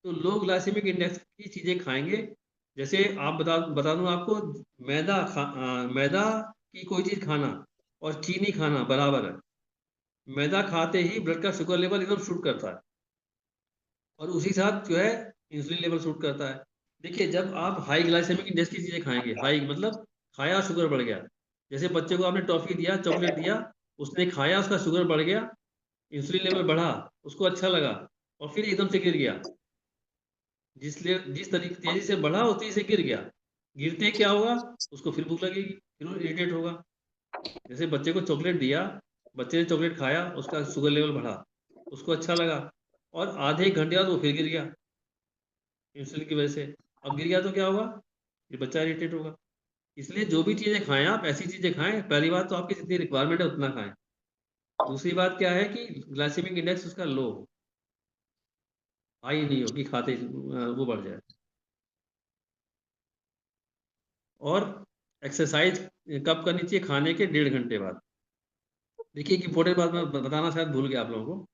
तो लो ग्लाइसेमिक इंडेक्स की चीज़ें खाएंगे। जैसे आप बता दूं आपको, मैदा की कोई चीज़ खाना और चीनी खाना बराबर है। मैदा खाते ही ब्लड का शुगर लेवल एकदम शूट करता है और उसी साथ जो है इंसुलिन लेवल शूट करता है। देखिए जब आप हाई ग्लाइसेमिक इंडेक्स की चीज़ें खाएंगे, हाई मतलब खाया शुगर बढ़ गया, जैसे बच्चे को आपने टॉफी दिया, चॉकलेट दिया, उसने खाया, उसका शुगर बढ़ गया, इंसुलिन लेवल बढ़ा, उसको अच्छा लगा, और फिर एकदम से गिर गया। जिस तरीके तेजी से बढ़ा उस तेजी से गिर गया, गिरते क्या होगा, उसको फिर भूख लगेगी, फिर वो इरिटेट होगा। जैसे बच्चे को चॉकलेट दिया, बच्चे ने चॉकलेट खाया, उसका शुगर लेवल बढ़ा, उसको अच्छा लगा, और आधे एक घंटे बाद वो फिर गिर गया इंसुलिन की वजह से। अब गिर गया तो क्या होगा, ये बच्चा इरिटेट होगा। इसलिए जो भी चीज़ें खाएं आप, ऐसी चीज़ें खाएं, पहली बात तो आपकी जितनी रिक्वायरमेंट है उतना खाएं। दूसरी बात क्या है कि ग्लाइसेमिक इंडेक्स उसका लो हो, हाई नहीं हो कि खाते वो बढ़ जाए। और एक्सरसाइज कब करनी चाहिए? खाने के 1.5 घंटे बाद। देखिए एक इंपॉर्टेंट बात मैं बताना शायद भूल गया आप लोगों को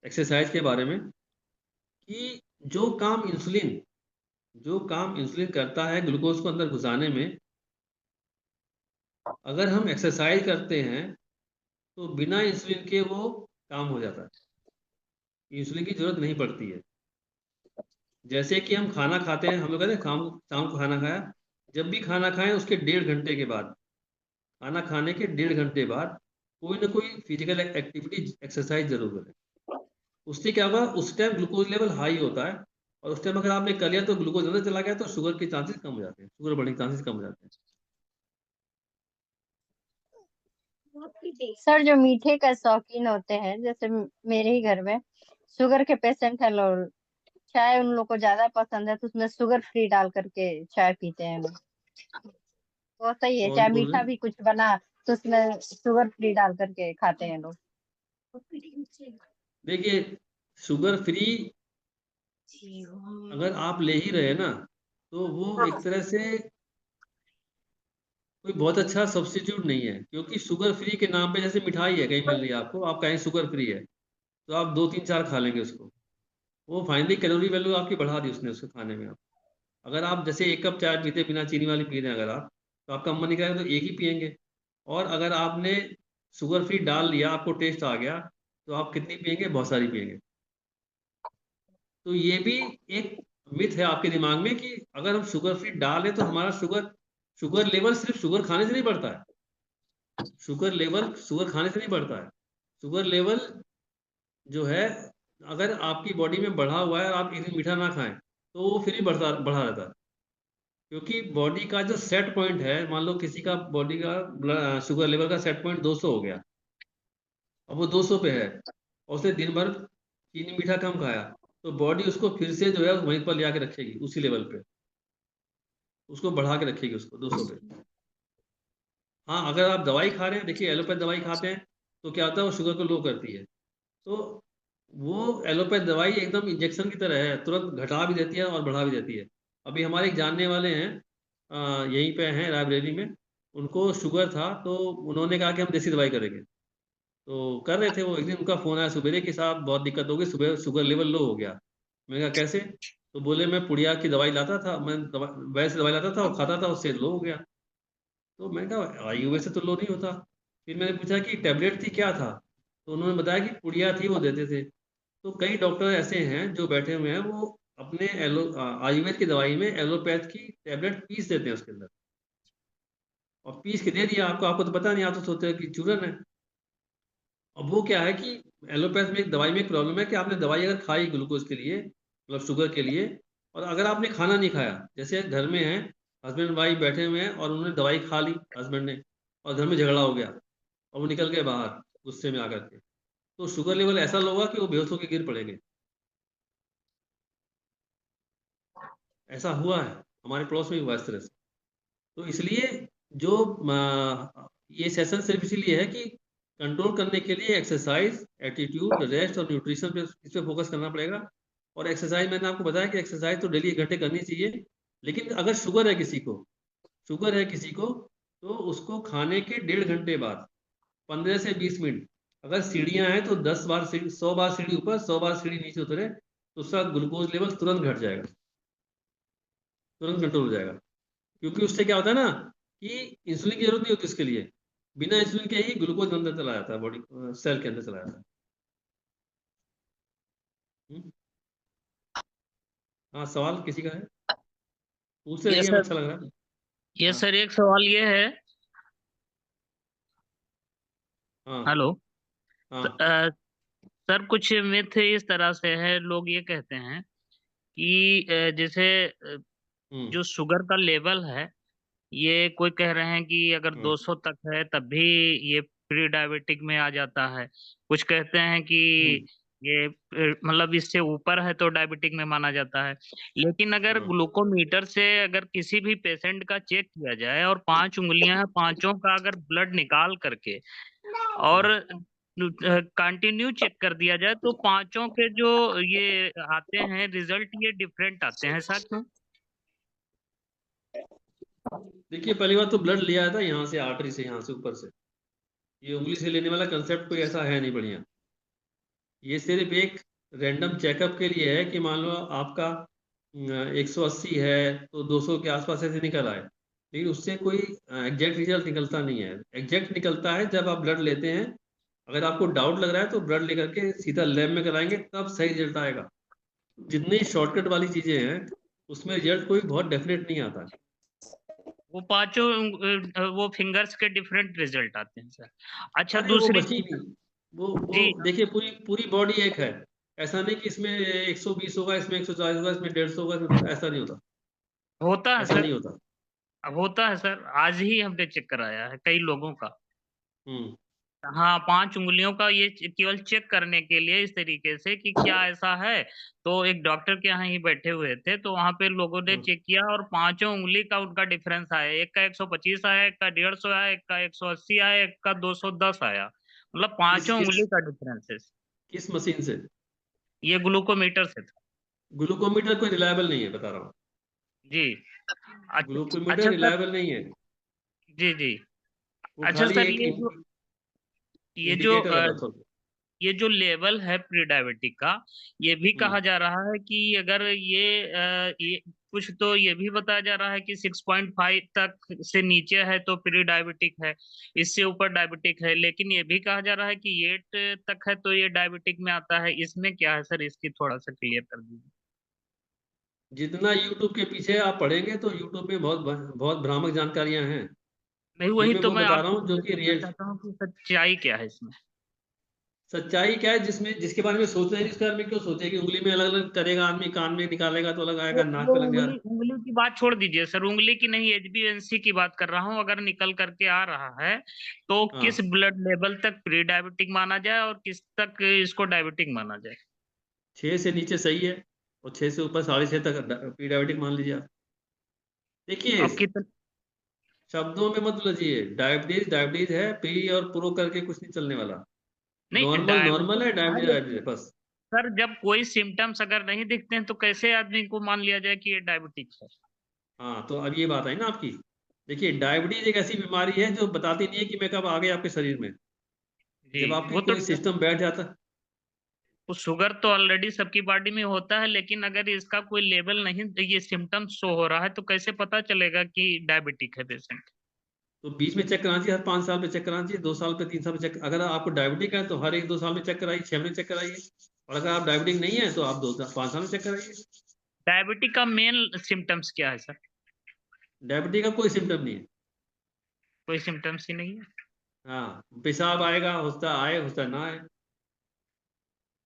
एक्सरसाइज के बारे में, कि जो काम इंसुलिन जो काम इंसुलिन करता है ग्लूकोज को अंदर घुसाने में, अगर हम एक्सरसाइज करते हैं तो बिना इंसुलिन के वो काम हो जाता है, इंसुलिन की जरूरत नहीं पड़ती है। जैसे कि हम खाना खाते हैं, हम लोग कहते हैं शाम शाम को खाना खाया, जब भी खाना खाएं उसके 1.5 घंटे के बाद, खाना खाने के 1.5 घंटे बाद कोई ना कोई फिजिकल एक्टिविटी एक्सरसाइज जरूर करें। उससे क्या होगा, उस टाइम ग्लूकोज लेवल हाई होता है, और उस टाइम अगर आपने कर लिया तो ग्लूकोज अंदर चला गया तो शुगर के चांसेस कम हो जाते हैं, शुगर बढ़ने के चांसेस कम हो जाते हैं। सर जो मीठे का शौकीन होते हैं, जैसे मेरे ही घर में शुगर के पेशेंट है लोग, चाय उन लोग को ज्यादा पसंद है तो उसमें शुगर फ्री डाल करके चाय पीते हैं लोग। वो सही है, कौन चाहे बोल मीठा रहे भी कुछ बना तो उसमें शुगर फ्री डाल करके खाते हैं लोग। देखिए, शुगर फ्री अगर आप ले ही रहे ना, तो वो एक तरह से कोई बहुत अच्छा सब्स्टिट्यूट नहीं है, क्योंकि शुगर फ्री के नाम पे जैसे मिठाई है कहीं मिल रही है आपको, आप कहें शुगर फ्री है, तो आप 2 3 4 खा लेंगे उसको। वो फाइनली कैलोरी वैल्यू आपकी बढ़ा दी उसने उसको खाने में। आप अगर आप जैसे 1 कप चाय पीते बिना चीनी वाली पी रहे हैं अगर आप, तो आपका मन नहीं करेगा तो एक ही पियेंगे। और अगर आपने शुगर फ्री डाल लिया, आपको टेस्ट आ गया, तो आप कितनी पियेंगे? बहुत सारी पियेंगे। तो ये भी एक मिथ है आपके दिमाग में कि अगर हम शुगर फ्री डालें तो हमारा शुगर शुगर लेवल सिर्फ शुगर खाने से नहीं बढ़ता है। शुगर लेवल शुगर खाने से नहीं बढ़ता है। शुगर लेवल जो है, अगर आपकी बॉडी में बढ़ा हुआ है और आप एक दिन मीठा ना खाएं, तो वो फिर भी बढ़ा रहता है। क्योंकि बॉडी का जो सेट पॉइंट है, मान लो किसी का बॉडी का शुगर लेवल का सेट पॉइंट 200 हो गया, अब वो 200 पे है, और उसने दिन भर चीनी मीठा कम खाया, तो बॉडी उसको फिर से जो है वहीं पर ले आके रखेगी, उसी लेवल पे उसको बढ़ा के रखेगी उसको 200 पे। हाँ, अगर आप दवाई खा रहे हैं, देखिए एलोपैथ दवाई खाते हैं तो क्या होता है, वो शुगर को लो करती है। तो वो एलोपैथ दवाई एकदम इंजेक्शन की तरह है, तुरंत घटा भी देती है और बढ़ा भी देती है। अभी हमारे एक जानने वाले हैं, यहीं पे हैं लाइब्रेरी में, उनको शुगर था, तो उन्होंने कहा कि हम देसी दवाई करेंगे। तो कर रहे थे वो, एक दिन उनका फोन आया सवेरे कि साहब बहुत दिक्कत हो गई, सुबह शुगर लेवल लो हो गया। मैंने कहा कैसे? तो बोले मैं पुड़िया की दवाई लाता था, मैं वैसे दवाई लाता था और खाता था, उससे लो हो गया। तो मैंने कहा आयु से तो लो नहीं होता। फिर मैंने पूछा कि टैबलेट थी क्या था, तो उन्होंने बताया कि पुड़िया थी, वो देते थे। तो कई डॉक्टर ऐसे हैं जो बैठे हुए हैं, वो अपने आयुर्वेद की दवाई में एलोपैथ की टैबलेट पीस देते हैं उसके अंदर, और पीस के दे दिया आपको, आपको तो पता नहीं, आप तो सोचते हैं कि चूरन है। अब वो क्या है कि एलोपैथ में एक दवाई में एक प्रॉब्लम है कि आपने दवाई अगर खाई ग्लूकोज के लिए, मतलब शुगर के लिए, और अगर आपने खाना नहीं खाया, जैसे घर में है हस्बैंड वाइफ बैठे हुए हैं और उन्होंने दवाई खा ली हस्बैंड ने, और घर में झगड़ा हो गया और वो निकल गए बाहर गुस्से में आकर के, तो शुगर लेवल ऐसा लो होगा कि वो बेहोश होकर गिर पड़ेंगे। ऐसा हुआ है, हमारे पड़ोस में भी हुआ इस तरह से। तो इसलिए जो ये सेशन सिर्फ इसीलिए है कि कंट्रोल करने के लिए एक्सरसाइज, एटीट्यूड, रेस्ट और न्यूट्रिशन पे इस पे फोकस करना पड़ेगा। और एक्सरसाइज मैंने आपको बताया कि एक्सरसाइज तो डेली 1 घंटे करनी चाहिए। लेकिन अगर शुगर है किसी को, तो उसको खाने के 1.5 घंटे बाद 15 से 20 मिनट, अगर सीढ़ियां हैं तो 10 बार सीढ़ी, 100 बार सीढ़ी ऊपर, 100 बार सीढ़ी नीचे उतरे, तो उसका ग्लूकोज लेवल तुरंत घट जाएगा, तुरंत कंट्रोल हो जाएगा। क्योंकि उससे क्या होता है ना कि इंसुलिन की जरूरत नहीं होती उसके लिए, बिना इंसुलिन के ही ग्लूकोज अंदर चला जाता है, बॉडी सेल के अंदर चला जाता है। हम्म? हाँ, सवाल किसी का है? पूछते ये रहिए, हमें सर अच्छा लग रहा है। ये हाँ सर एक सवाल ये है। हाँ हेलो। हाँ। सर कुछ मिथ इस तरह से है, लोग ये कहते हैं कि जैसे हम्म जो शुगर का लेवल है, ये कोई कह रहे हैं कि अगर हम्म 200 तक है तब भी ये प्री डायबिटिक में आ जाता है। कुछ कहते हैं कि हम्म ये मतलब इससे ऊपर है तो डायबिटिक में माना जाता है। लेकिन अगर हाँ ग्लूकोमीटर से अगर किसी भी पेशेंट का चेक किया जाए और 5 उंगलियां हैं, पांचों का अगर ब्लड निकाल करके और कंटिन्यू चेक कर दिया जाए तो पांचों के जो ये आते हैं रिजल्ट, ये डिफरेंट आते हैं। ऐसा क्यों? देखिए, पहली बात तो ब्लड लिया था यहाँ से, आर्टरी से, यहाँ से ऊपर से। ये उंगली से लेने वाला कंसेप्ट कोई ऐसा है नहीं बढ़िया। ये सिर्फ एक रैंडम चेकअप के लिए है कि मान लो आपका 180 है तो 200 के आसपास ऐसे निकल आए, लेकिन उससे कोई एग्जैक्ट रिजल्ट निकलता नहीं है। एग्जैक्ट निकलता है जब आप ब्लड लेते हैं, अगर आपको डाउट लग रहा है तो ब्लड लेकर के सीधा लैब में कराएंगे, तब सही रिजल्ट आएगा। जितनी शॉर्टकट वाली चीजें हैं उसमें रिजल्ट कोई बहुत डेफिनेट नहीं आता है। वो पांचों वो फिंगर्स के डिफरेंट रिजल्ट आते हैं सर। अच्छा, अरे वो दूसरी बची चीज। नहीं, वो जी। देखिए, पूरी पूरी बॉडी एक है। ऐसा नहीं कि इसमें 120 होगा, इसमें 140 होगा, इसमें 150 होगा, ऐसा नहीं होता। होता है ऐसा सर। नहीं होता। अब होता है सर, आज ही हमने चेक कराया है कई लोगों का। हम्म हाँ 5 उंगलियों का ये केवल चेक करने के लिए इस तरीके से कि क्या ऐसा है। तो एक डॉक्टर के यहाँ ही बैठे हुए थे, तो वहां पे लोगों ने चेक किया और 5 उंगली का उनका डिफरेंस आया। एक का 125 आया, एक का 150 आया, एक का 180 आया, एक का 210 आया। मतलब 5 उंगली का डिफरेंस है। किस मशीन से? ये ग्लूकोमीटर से था। ग्लूकोमीटर कोई रिलायबल नहीं है, बता रहा हूँ। जी। ग्लूकोमीटर अच्छा सर। रिलायबल नहीं है, जी जी। वो अच्छा खाली सर, एक ये जो इंडिकेटर है, बस और। ये जो लेवल है प्री डायबिटिक का, ये भी कहा जा रहा है कि अगर ये कुछ तो ये भी बताया जा रहा है कि 6.5 तक से नीचे है तो प्री डायबिटिक है, इससे ऊपर डायबिटिक है। लेकिन ये भी कहा जा रहा है कि 8 तक है तो ये डायबिटिक में आता है। इसमें क्या है सर, इसकी थोड़ा सा क्लियर कर दीजिए। जितना यूट्यूब के पीछे आप पढ़ेंगे तो यूट्यूब में बहुत बहुत भ्रामक जानकारियां हैं। नहीं, ये वही मैं तो वो मैं बता रहा आपसे हूँ जो कि पूछना रियल चाहता हूँ कि सच्चाई क्या है इसमें। सच्चाई क्या है, जिसमें जिसके बारे में सोचना है, इसके बारे में क्यों सोचे कि उंगली में अलग अलग करेगा आदमी, कान में निकालेगा तो अलग आएगा, नाक वो पे लग जाएगा। उंगली की बात छोड़ दीजिए सर, उंगली की नहीं, HbA1c की बात कर रहा हूँ। अगर निकल करके आ रहा है तो किस हाँ, ब्लड लेवल तक प्री डायबिटिक माना जाए और किस तक इसको डायबिटिक माना जाए। 6 से नीचे सही है, और 6 से ऊपर 6.5 तक प्री डायबिटिक मान लीजिए आप। देखिए, और कितने। शब्दों में मत उलझिए। डायबिटीज डायबिटीज है, प्री और प्रो करके कुछ नहीं चलने वाला। नहीं, नॉर्मल नॉर्मल डायबिटिक है, है डायबिटीज डायबिटीज लेकिन है, बस। सर जब कोई सिम्टम्स अगर नहीं दिखते हैं तो कैसे आदमी को मान लिया जाए कि ये डायबिटिक है। हाँ, तो अब ये बात आई ना आपकी। देखिए, डायबिटीज एक ऐसी बीमारी है जो बताती नहीं है कि मैं कब आ गया आपके शरीर में। जी। जब आपकी वो तो कोई सिस्टम बैठ जाता। वो शुगर तो ऑलरेडी सबकी बॉडी में होता है, लेकिन अगर इसका कोई लेवल नहीं, ये सिम्टम्स शो हो रहा है तो कैसे पता चलेगा कि डायबिटिक है पेशेंट। तो बीच में चेक कराना चाहिए, हर 5 साल पे चेक कराना चाहिए, 2 साल पे, 3 साल पे चेक। अगर आपको डायबिटिक है तो हर 1-2 साल में चेक कराइए, 6 महीने चेक कराइए। और अगर आप डायबिटिक नहीं है तो आप 5 साल में चेक कराइए। डायबिटिक का मेन सिम्टम्स क्या है सर। डायबिटिक का कोई सिम्टम नहीं है। कोई सिम्टम्स ही नहीं है। हाँ, पेशाब आएगा, होता आए, होता ना आए, है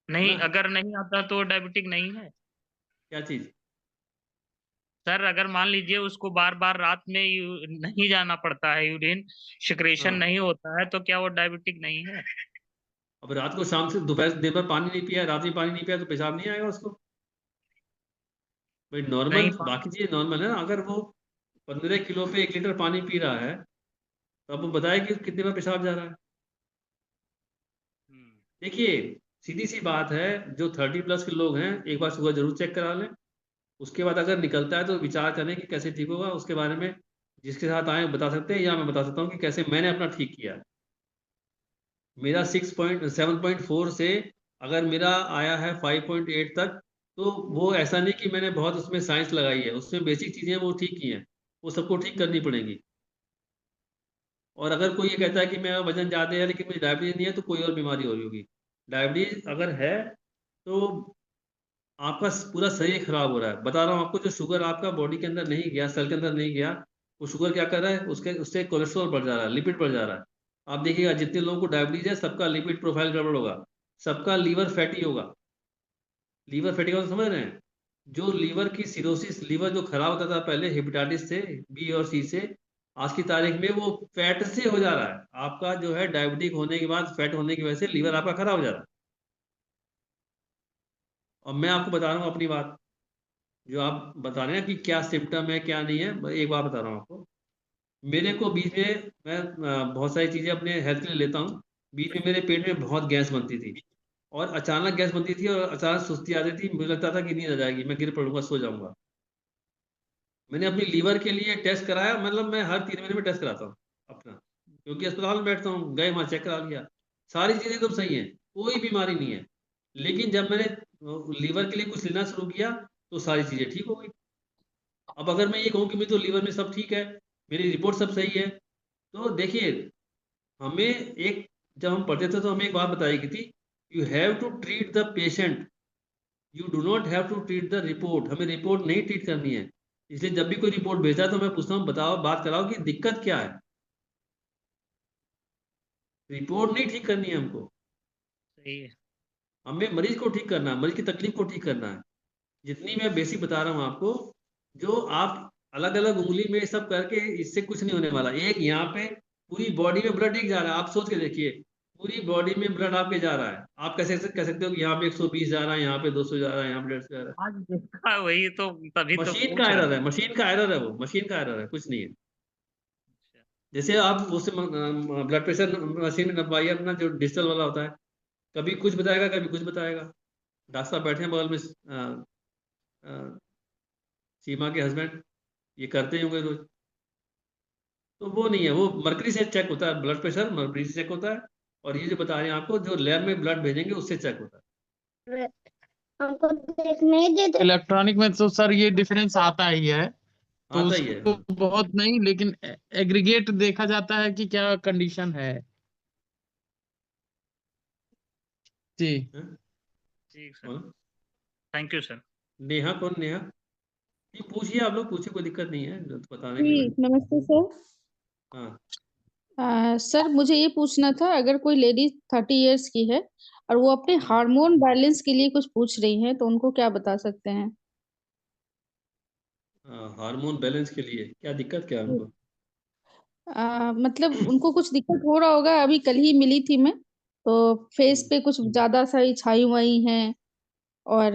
नहीं, ना। अगर नहीं आता तो डायबिटिक नहीं है। क्या चीज? सर अगर मान लीजिए उसको बार बार रात में नहीं जाना पड़ता है, यूरिन सिक्रेशन हाँ, नहीं होता है, तो क्या वो डायबिटिक नहीं है। अब रात को, शाम से दोपहर दिन भर पानी नहीं पिया, रात में पानी नहीं पिया तो पेशाब नहीं आएगा उसको। भाई नॉर्मल, नहीं बाकी चीजें नॉर्मल है ना। अगर वो 15 किलो पे 1 लीटर पानी पी रहा है तो अब वो बताए कि कितने बार पेशाब जा रहा है। हम्म, देखिए, सीधी सी बात है, जो 30+ के लोग हैं एक बार शुगर जरूर चेक करा लें। उसके बाद अगर निकलता है तो विचार करें कि कैसे ठीक होगा। उसके बारे में जिसके साथ आए बता सकते हैं, या मैं बता सकता हूँ कि कैसे मैंने अपना ठीक किया। मेरा 7.4 से अगर मेरा आया है 5.8 तक, तो वो ऐसा नहीं कि मैंने बहुत उसमें साइंस लगाई है, उसमें बेसिक चीज़ें वो ठीक की हैं, वो सबको ठीक करनी पड़ेंगी। और अगर कोई ये कहता है कि मेरा वजन ज़्यादा है लेकिन मुझे डायबिटीज नहीं है, तो कोई और बीमारी हो रही होगी। डायबिटीज अगर है तो आपका पूरा शरीर खराब हो रहा है। बता रहा हूँ आपको, जो शुगर आपका बॉडी के अंदर नहीं गया, सेल के अंदर नहीं गया, वो शुगर क्या कर रहा है, उसके उससे कोलेस्ट्रॉल बढ़ जा रहा है, लिपिड बढ़ जा रहा है। आप देखिएगा, जितने लोगों को डायबिटीज है सबका लिपिड प्रोफाइल गड़बड़ होगा, सबका लीवर फैटी होगा। लीवर फैटी होगा तो समझ रहे हैं? जो लीवर की सिरोसिस, लीवर जो खराब होता था पहले हेपेटाइटिस से, बी और सी से, आज की तारीख में वो फैट से हो जा रहा है। आपका जो है डायबिटिक होने के बाद फैट होने की वजह से लीवर आपका खराब हो जा रहा है। और मैं आपको बता रहा हूँ अपनी बात, जो आप बता रहे हैं कि क्या सिम्टम है क्या नहीं है, मैं एक बात बता रहा हूँ आपको। मेरे को बीच में, मैं बहुत सारी चीज़ें अपने हेल्थ के लिए लेता हूँ। बीच में मेरे पेट में बहुत गैस बनती थी, और अचानक गैस बनती थी, और अचानक सुस्ती आती थी, मुझे लगता था कि नींद आ जाएगी, मैं गिर पड़ूंगा, सो जाऊंगा। मैंने अपनी लीवर के लिए टेस्ट कराया, मतलब मैं हर 3 महीने में टेस्ट कराता हूँ अपना, क्योंकि अस्पताल में बैठता हूँ, गए वहाँ चेक करा लिया, सारी चीज़ें एकदम सही हैं, कोई बीमारी नहीं है। लेकिन जब मैंने लीवर के लिए कुछ लेना शुरू किया तो सारी चीज़ें ठीक हो गई। अब अगर मैं ये कहूँ कि मेरे तो लीवर में सब ठीक है, मेरी रिपोर्ट सब सही है, तो देखिए, हमें एक, जब हम पढ़ते थे तो हमें एक बात बताई गई थी, you have to treat the patient, you do not have to treat the report. हमें रिपोर्ट नहीं ट्रीट करनी है। इसलिए जब भी कोई रिपोर्ट भेजा है तो मैं पूछता हूँ, बताओ, बात कराओ कि दिक्कत क्या है। रिपोर्ट नहीं ठीक करनी है हमको, सही है। हमें मरीज को ठीक करना है, मरीज की तकलीफ को ठीक करना है। जितनी मैं बेसिक बता रहा हूँ आपको, जो आप अलग अलग उंगली में सब करके, इससे कुछ नहीं होने वाला। एक यहाँ पे पूरी बॉडी में ब्लड एक जा रहा है, आप सोच के देखिए, पूरी बॉडी में ब्लड आपके जा रहा है। आप कैसे कह सकते हो कि यहाँ पे 120 जा रहा है, यहाँ पे 200 जा रहा है, यहाँ पे 150 जा रहा आज देखा वही तो, तभी है? तो मशीन का पूछ रहा एरर हूँ। है, मशीन का एरर है, वो मशीन का एरर है, कुछ नहीं है। जैसे आप उससे ब्लड प्रेशर मशीन में नपवाइए अपना, जो डिजिटल वाला होता है, कभी कुछ बताएगा कभी कुछ बताएगा। डॉक्टर साहब बैठे हैं बगल में, सीमा के हस्बैंड, ये करते ही होंगे रोज। तो वो नहीं है, वो मरकरी से चेक होता है, ब्लड प्रेशर मरकरी से चेक होता है, और ये जो बता रहे हैं आपको, जो लैब में ब्लड भेजेंगे उससे चेक होता है। हमको देखने देते। इलेक्ट्रॉनिक में तो सर ये डिफरेंस आता ही है, तो आता ही है, उसको हाँ। बहुत नहीं, लेकिन एग्रीगेट देखा जाता है कि क्या कंडीशन है। जी हाँ? ठीक सर, कौन? Thank you sir. नेहा, कौन नेहा? ये पूछिए, आप लोग पूछिए, कोई दिक्कत नहीं है तो बताने जी के। नमस्ते सर। हाँ, सर मुझे ये पूछना था, अगर कोई लेडीज 30 इयर्स की है और वो अपने हाँ। हार्मोन बैलेंस के लिए कुछ पूछ रही है, तो उनको क्या बता सकते हैं? हार्मोन बैलेंस के लिए क्या दिक्कत, क्या है उनको? मतलब उनको कुछ दिक्कत हो रहा होगा। अभी कल ही मिली थी मैं, तो फेस पे कुछ ज्यादा सारी छाई वाई हैं, और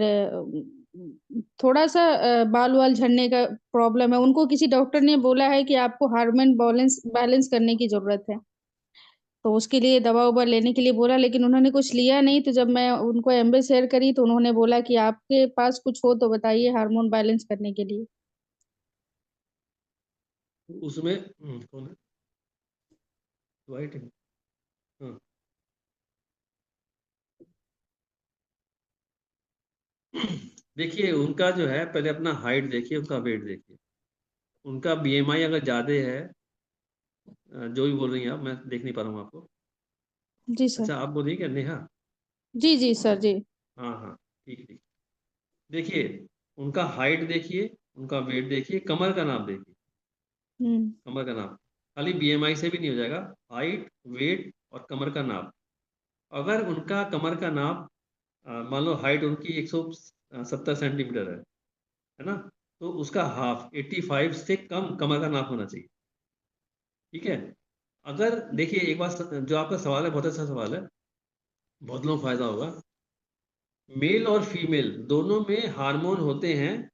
थोड़ा सा बाल वाल झड़ने का प्रॉब्लम है उनको। किसी डॉक्टर ने बोला है कि आपको हार्मोन बैलेंस बैलेंस करने की जरूरत है, तो उसके लिए दवा उवा लेने के लिए बोला, लेकिन उन्होंने कुछ लिया नहीं। तो जब मैं उनको एम्बे शेयर करी, तो उन्होंने बोला कि आपके पास कुछ हो तो बताइए हार्मोन बैलेंस करने के लिए। उसमें कौन है? वाइट है, हाँ। देखिए, उनका जो है, पहले अपना हाइट देखिए, उनका वेट देखिए। उनका बीएमआई अगर ज्यादा है, जो भी बोल रही हैं आप, मैं देख नहीं पा रहा हूँ आपको। जी सर। अच्छा, आप बोल रही हैं क्या, नेहा? जी जी सर जी। हाँ हाँ, ठीक ठीक। देखिए, उनका हाइट देखिए, उनका वेट देखिए, कमर का नाप देखिए। हम्म। कमर का नाप खाली बीएमआई से भी नहीं हो जाएगा, हाइट, वेट और कमर का नाप। अगर उनका कमर का नाप, मान लो हाइट उनकी 170 सेंटीमीटर है ना? तो उसका हाफ 85 से कम कमर का नाप होना चाहिए। ठीक है? अगर देखिए, एक बात, जो आपका सवाल है बहुत अच्छा सवाल है, बहुत लोगों को फायदा होगा। मेल और फीमेल दोनों में हार्मोन होते हैं।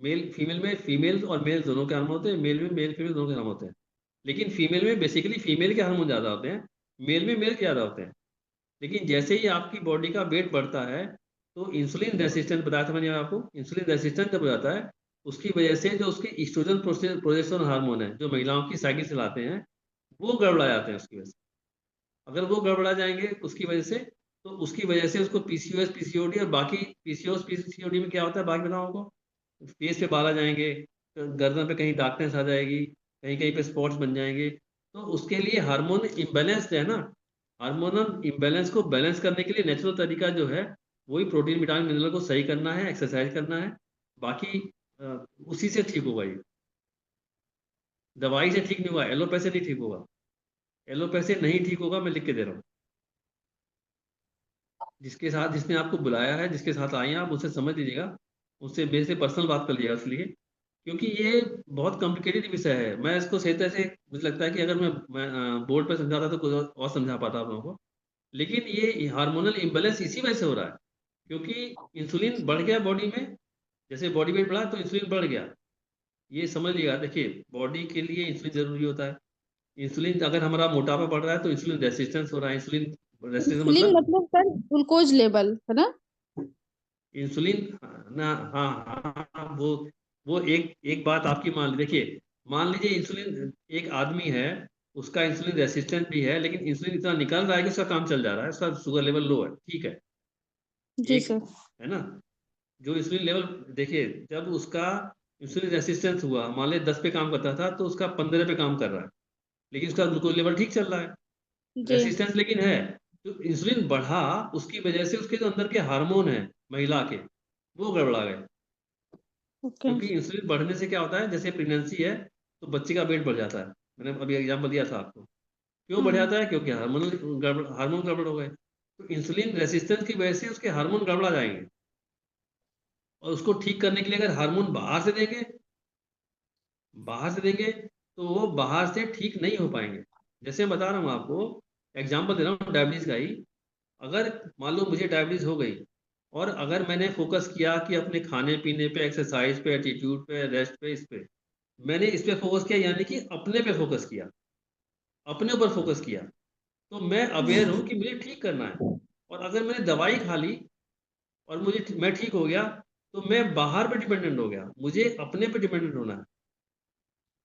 मेल फीमेल में, फीमेल और मेल दोनों के हार्मोन होते हैं, मेल में मेल फीमेल दोनों के हार्मोन होते हैं। लेकिन फीमेल में बेसिकली फीमेल के हार्मोन ज़्यादा होते हैं, मेल में मेल के ज़्यादा होते हैं। लेकिन जैसे ही आपकी बॉडी का वेट बढ़ता है, तो इंसुलिन रेसिस्टेंट, बताया था मैंने आपको, इंसुलिन रेसिस्टेंट जब हो जाता है, उसकी वजह से जो उसके ईस्ट्रोजन प्रोजेस्टेरोन हार्मोन है, जो महिलाओं की साइकिल चलाते हैं, वो गड़बड़ा जाते हैं उसकी वजह से। अगर वो गड़बड़ा जाएंगे उसकी वजह से, तो उसकी वजह से उसको पीसीओएस, पीसीओडी और बाकी, पीसीओएस पीसीओडी में क्या होता है बाकी बताऊँ आपको। फेस पे बाल आ जाएंगे, गर्दन पे कहीं डार्कनेस आ जाएगी, कहीं कहीं पे स्पॉट्स बन जाएंगे। तो उसके लिए हार्मोन इम्बैलेंस है ना, हार्मोनल इम्बैलेंस को बैलेंस करने के लिए नेचुरल तरीका जो है, वही प्रोटीन विटामिन मिनरल को सही करना है, एक्सरसाइज करना है। बाकी उसी से ठीक होगा ये, दवाई से ठीक नहीं होगा, एलोपैथी से नहीं ठीक होगा। एलोपैथी नहीं ठीक होगा, मैं लिख के दे रहा हूँ। जिसके साथ, जिसने आपको बुलाया है, जिसके साथ आए हैं आप, उससे समझ लीजिएगा, उससे बेस से पर्सनल बात कर लीजिएगा इसलिए, क्योंकि ये बहुत कॉम्प्लिकेटेड विषय है। मैं इसको सही तरह से, मुझे लगता है कि अगर मैं बोर्ड पर समझाता तो कुछ और समझा पाता आप लोगों को। लेकिन ये हार्मोनल इम्बैलेंस इसी वजह से हो रहा है, क्योंकि इंसुलिन बढ़ गया बॉडी में। जैसे बॉडी वेट बढ़ा तो इंसुलिन बढ़ गया, ये समझ लिएगा। देखिए, बॉडी के लिए इंसुलिन जरूरी होता है। इंसुलिन, अगर हमारा मोटापा बढ़ रहा है तो इंसुलिन रेसिस्टेंस हो रहा है। इंसुलिन रेसिस्टेंस इंसुलिन मतलब मतलब सर ग्लूकोज लेवल है ना? इंसुलिन ना, हाँ हाँ हाँ, वो एक एक बात आपकी मान लीजिए। देखिए, मान लीजिए इंसुलिन, एक आदमी है, उसका इंसुलिन रेसिस्टेंट भी है, लेकिन इंसुलिन इतना निकल रहा है कि उसका काम चल जा रहा है, उसका शुगर लेवल लो है, ठीक है, जी एक सर। है ना। जो इंसुलिन लेवल, देखिए, जब उसका इंसुलिन रेसिस्टेंस हुआ, मान लीजिए 10 पे काम करता था, तो उसका 15 पे काम कर रहा है, लेकिन उसका ग्लूकोज लेवल ठीक चल रहा है। जी। रेसिस्टेंस लेकिन है। तो इंसुलिन बढ़ा, उसकी वजह से उसके जो अंदर के हार्मोन है महिला के, वो गड़बड़ा गए। ओके। क्योंकि इंसुलिन बढ़ने से क्या होता है, जैसे प्रेगनेंसी है तो बच्चे का वेट बढ़ जाता है। मैंने अभी एग्जाम्पल दिया था आपको, क्यों बढ़ हम्म। जाता है, क्योंकि हार्मोन गड़बड़ हो गए। तो इंसुलिन रेसिस्टेंस की वजह से उसके हार्मोन गड़बड़ा जाएंगे, और उसको ठीक करने के लिए अगर हार्मोन बाहर से देंगे, तो वो बाहर से ठीक नहीं हो पाएंगे। जैसे मैं बता रहा हूँ आपको, एग्जाम्पल दे रहा हूँ डायबिटीज का ही। अगर मान लो मुझे डायबिटीज हो गई और अगर मैंने फोकस किया कि अपने खाने पीने पे, एक्सरसाइज पे, एटीट्यूड पे, रेस्ट पे, इस पे मैंने इस पे फोकस किया, यानी कि अपने पे फोकस किया, अपने ऊपर फोकस किया, तो मैं अवेयर हूँ कि मुझे ठीक करना है। और अगर मैंने दवाई खा ली और मैं ठीक हो गया, तो मैं बाहर पे डिपेंडेंट हो गया। मुझे अपने पे डिपेंडेंट होना है,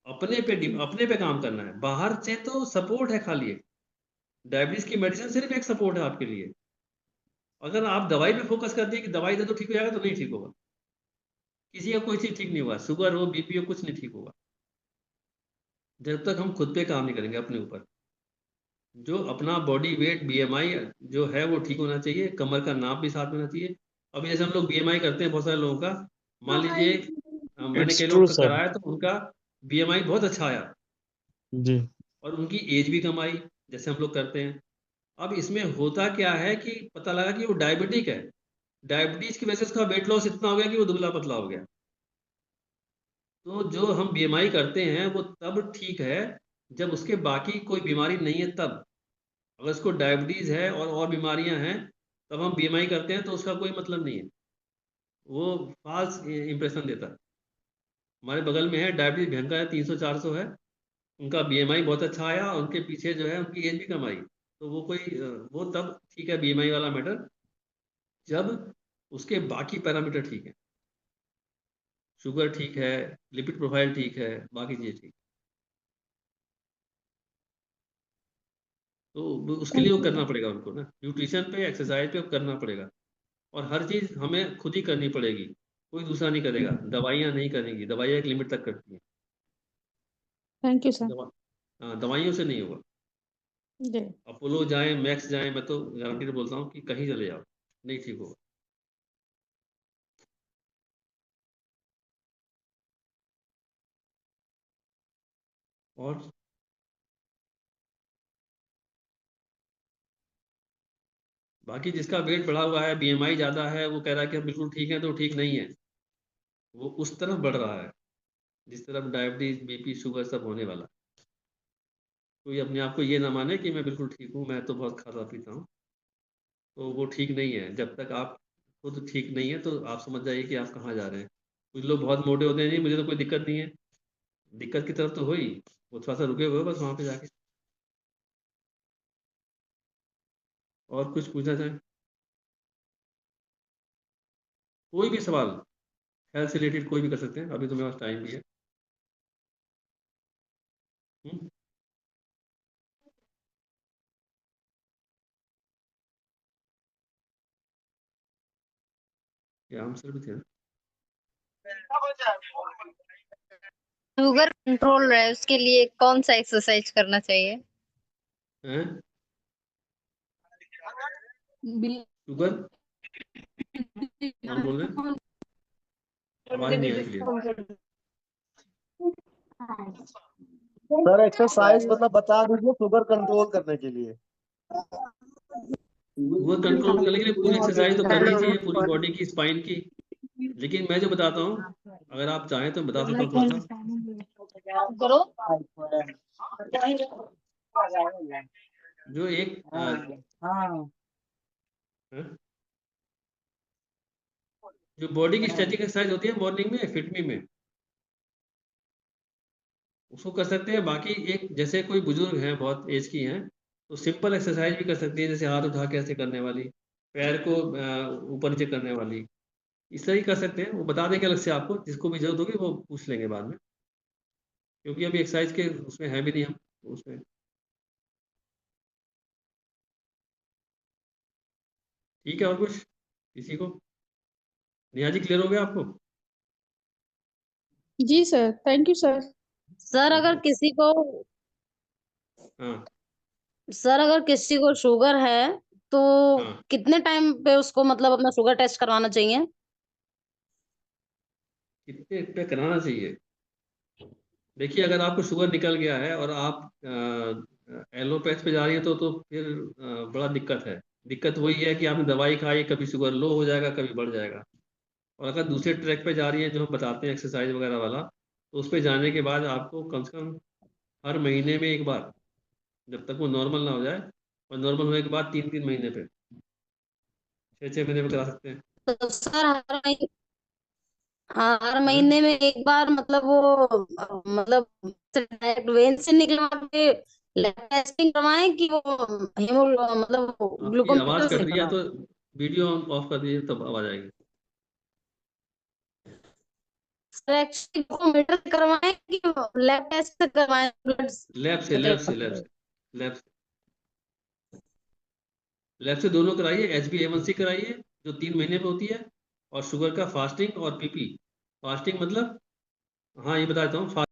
अपने पे काम करना है। बाहर से तो सपोर्ट है खाली एक, डायबिटीज की मेडिसिन सिर्फ एक सपोर्ट है आपके लिए। अगर आप दवाई पे फोकस करते हैं कि दवाई दे तो ठीक हो जाएगा, तो नहीं ठीक होगा। किसी का कोई चीज ठीक नहीं होगा, शुगर हो, बीपी हो, कुछ नहीं ठीक होगा जब तक हम खुद पे काम नहीं करेंगे अपने ऊपर। जो अपना बॉडी वेट, बीएमआई जो है वो ठीक होना चाहिए, कमर का नाप भी साथ में होना चाहिए। अभी जैसे हम लोग बीएमआई करते हैं बहुत सारे लोगों का, मान लीजिए मैंने It's कई true, लोगों का sir. कराया तो उनका बीएमआई बहुत अच्छा आया जी। और उनकी एज भी कम आई, जैसे हम लोग करते हैं। अब इसमें होता क्या है कि पता लगा कि वो डायबिटिक है, डायबिटीज की वजह से उसका वेट लॉस इतना हो गया कि वो दुबला पतला हो गया। तो जो हम बीएमआई करते हैं वो तब ठीक है जब उसके बाकी कोई बीमारी नहीं है तब। अगर उसको डायबिटीज है और बीमारियां हैं, तब हम बीएमआई करते हैं तो उसका कोई मतलब नहीं है, वो फाल्स इंप्रेशन देता है। हमारे बगल में है, डायबिटीज भयंकर है, 300-400 है, उनका बीएमआई बहुत अच्छा आया और उनके पीछे जो है उनकी एज भी कम आई। तो वो कोई वो तब ठीक है बीएमआई वाला मैटर, जब उसके बाकी पैरामीटर ठीक है, शुगर ठीक है, लिपिड प्रोफाइल ठीक है, बाकी चीज़ ठीक। तो उसके लिए वो करना पड़ेगा उनको ना, न्यूट्रिशन पे, एक्सरसाइज पे करना पड़ेगा। और हर चीज़ हमें खुद ही करनी पड़ेगी, कोई दूसरा नहीं करेगा। दवाइयाँ नहीं करेंगी, दवाइयाँ एक लिमिट तक करती हैं। Thank you sir. हाँ, दवाइयों से नहीं होगा। जी। अपोलो जाए, मैक्स जाए, मैं तो गारंटी से बोलता हूँ कि कहीं चले जाओ, नहीं ठीक होगा। और बाकी जिसका वेट बढ़ा हुआ है, बीएमआई ज़्यादा है, वो कह रहा है कि हम बिल्कुल ठीक है, तो ठीक नहीं है। वो उस तरफ बढ़ रहा है जिस तरफ डायबिटीज, बीपी, शुगर सब होने वाला। कोई अपने आप को ये ना माने कि मैं बिल्कुल ठीक हूँ, मैं तो बहुत खाता पीता हूँ, तो वो ठीक नहीं है। जब तक आप खुद ठीक नहीं है तो आप समझ जाइए कि आप कहाँ जा रहे हैं। कुछ लोग बहुत मोटे होते हैं, नहीं मुझे तो कोई दिक्कत नहीं है, दिक्कत की तरफ तो हो ही, वो थोड़ा सा रुके हुए हो बस वहाँ पे जाके। और कुछ पूछना चाहें? कोई भी सवाल हेल्थ से रिलेटेड कोई भी कर सकते हैं, अभी तो मेरे पास टाइम भी है। हम्म? ये आंसर भी थे ना? शुगर कंट्रोल रहे उसके लिए कौन सा एक्सरसाइज करना चाहिए? हैं? बिल- शुगर कौन बोल रहे हैं? आवाज नहीं आई क्लियर। सर एक्सरसाइज मतलब बता दीजिए शुगर कंट्रोल करने के लिए। शुगर कंट्रोल करने के लिए पूरी एक्सरसाइज तो करनी चाहिए, पूरी बॉडी की, स्पाइन की। लेकिन मैं जो बताता हूँ, अगर आप चाहें तो बता सकता हूँ थोड़ा सा। जो एक जो बॉडी की स्ट्रेचिंग एक्सरसाइज होती है मॉर्निंग में, फिट मी में, उसको कर सकते हैं। बाकी एक जैसे कोई बुजुर्ग हैं, बहुत एज की हैं, तो सिंपल एक्सरसाइज भी कर सकती है, जैसे हाथ उठा के ऐसे करने वाली, पैर को ऊपर नीचे करने वाली, इस तरह ही कर सकते हैं। वो बता देंगे अलग से आपको, जिसको भी जरूरत होगी वो पूछ लेंगे बाद में, क्योंकि अभी एक्सरसाइज के उसमें है भी नहीं हम, तो उसमें ठीक है। और कुछ किसी को? नेहा जी क्लियर हो गया आपको? जी sir, thank you sir. Sir अगर किसी को हाँ सर अगर किसी को शुगर है तो हाँ, कितने टाइम पे उसको मतलब अपना शुगर टेस्ट करवाना चाहिए? कितने पे कराना चाहिए? देखिए, अगर आपको शुगर निकल गया है और आप एलोपैथ पे जा रही है तो फिर बड़ा दिक्कत है। दिक्कत वही है कि आपने दवाई खाई, कभी शुगर लो हो जाएगा, कभी बढ़ जाएगा। और अगर दूसरे ट्रैक पे जा रही है जो हम बताते हैं एक्सरसाइज वगैरह वाला, तो उस पे जाने के बाद आपको कम से कम हर महीने में एक बार, जब तक वो नॉर्मल ना हो जाए, और नॉर्मल होने के बाद 3-3 महीने पे, 6-6 महीने पे करा सकते हैं। तो सर हर महीने में एक बार मतलब वो मतलब डायरेक्ट वेन से निकलवा के लैब टेस्टिंग करवाएं कि वो मतलब आपकी ग्लूकोमीटर आवाज से कट रही है, करवाएं? तो वीडियो ऑफ कर दीजिए तब आवाज आएगी। सर एक्चुअली ग्लूकोमीटर से करवाएं कि लैब टेस्ट से करवाएं? ब्लड लैब से दोनों कराइए। HbA1c कराइए जो 3 महीने पे होती है, और शुगर का फास्टिंग और PP। फास्टिंग मतलब, हाँ ये बता देता हूँ,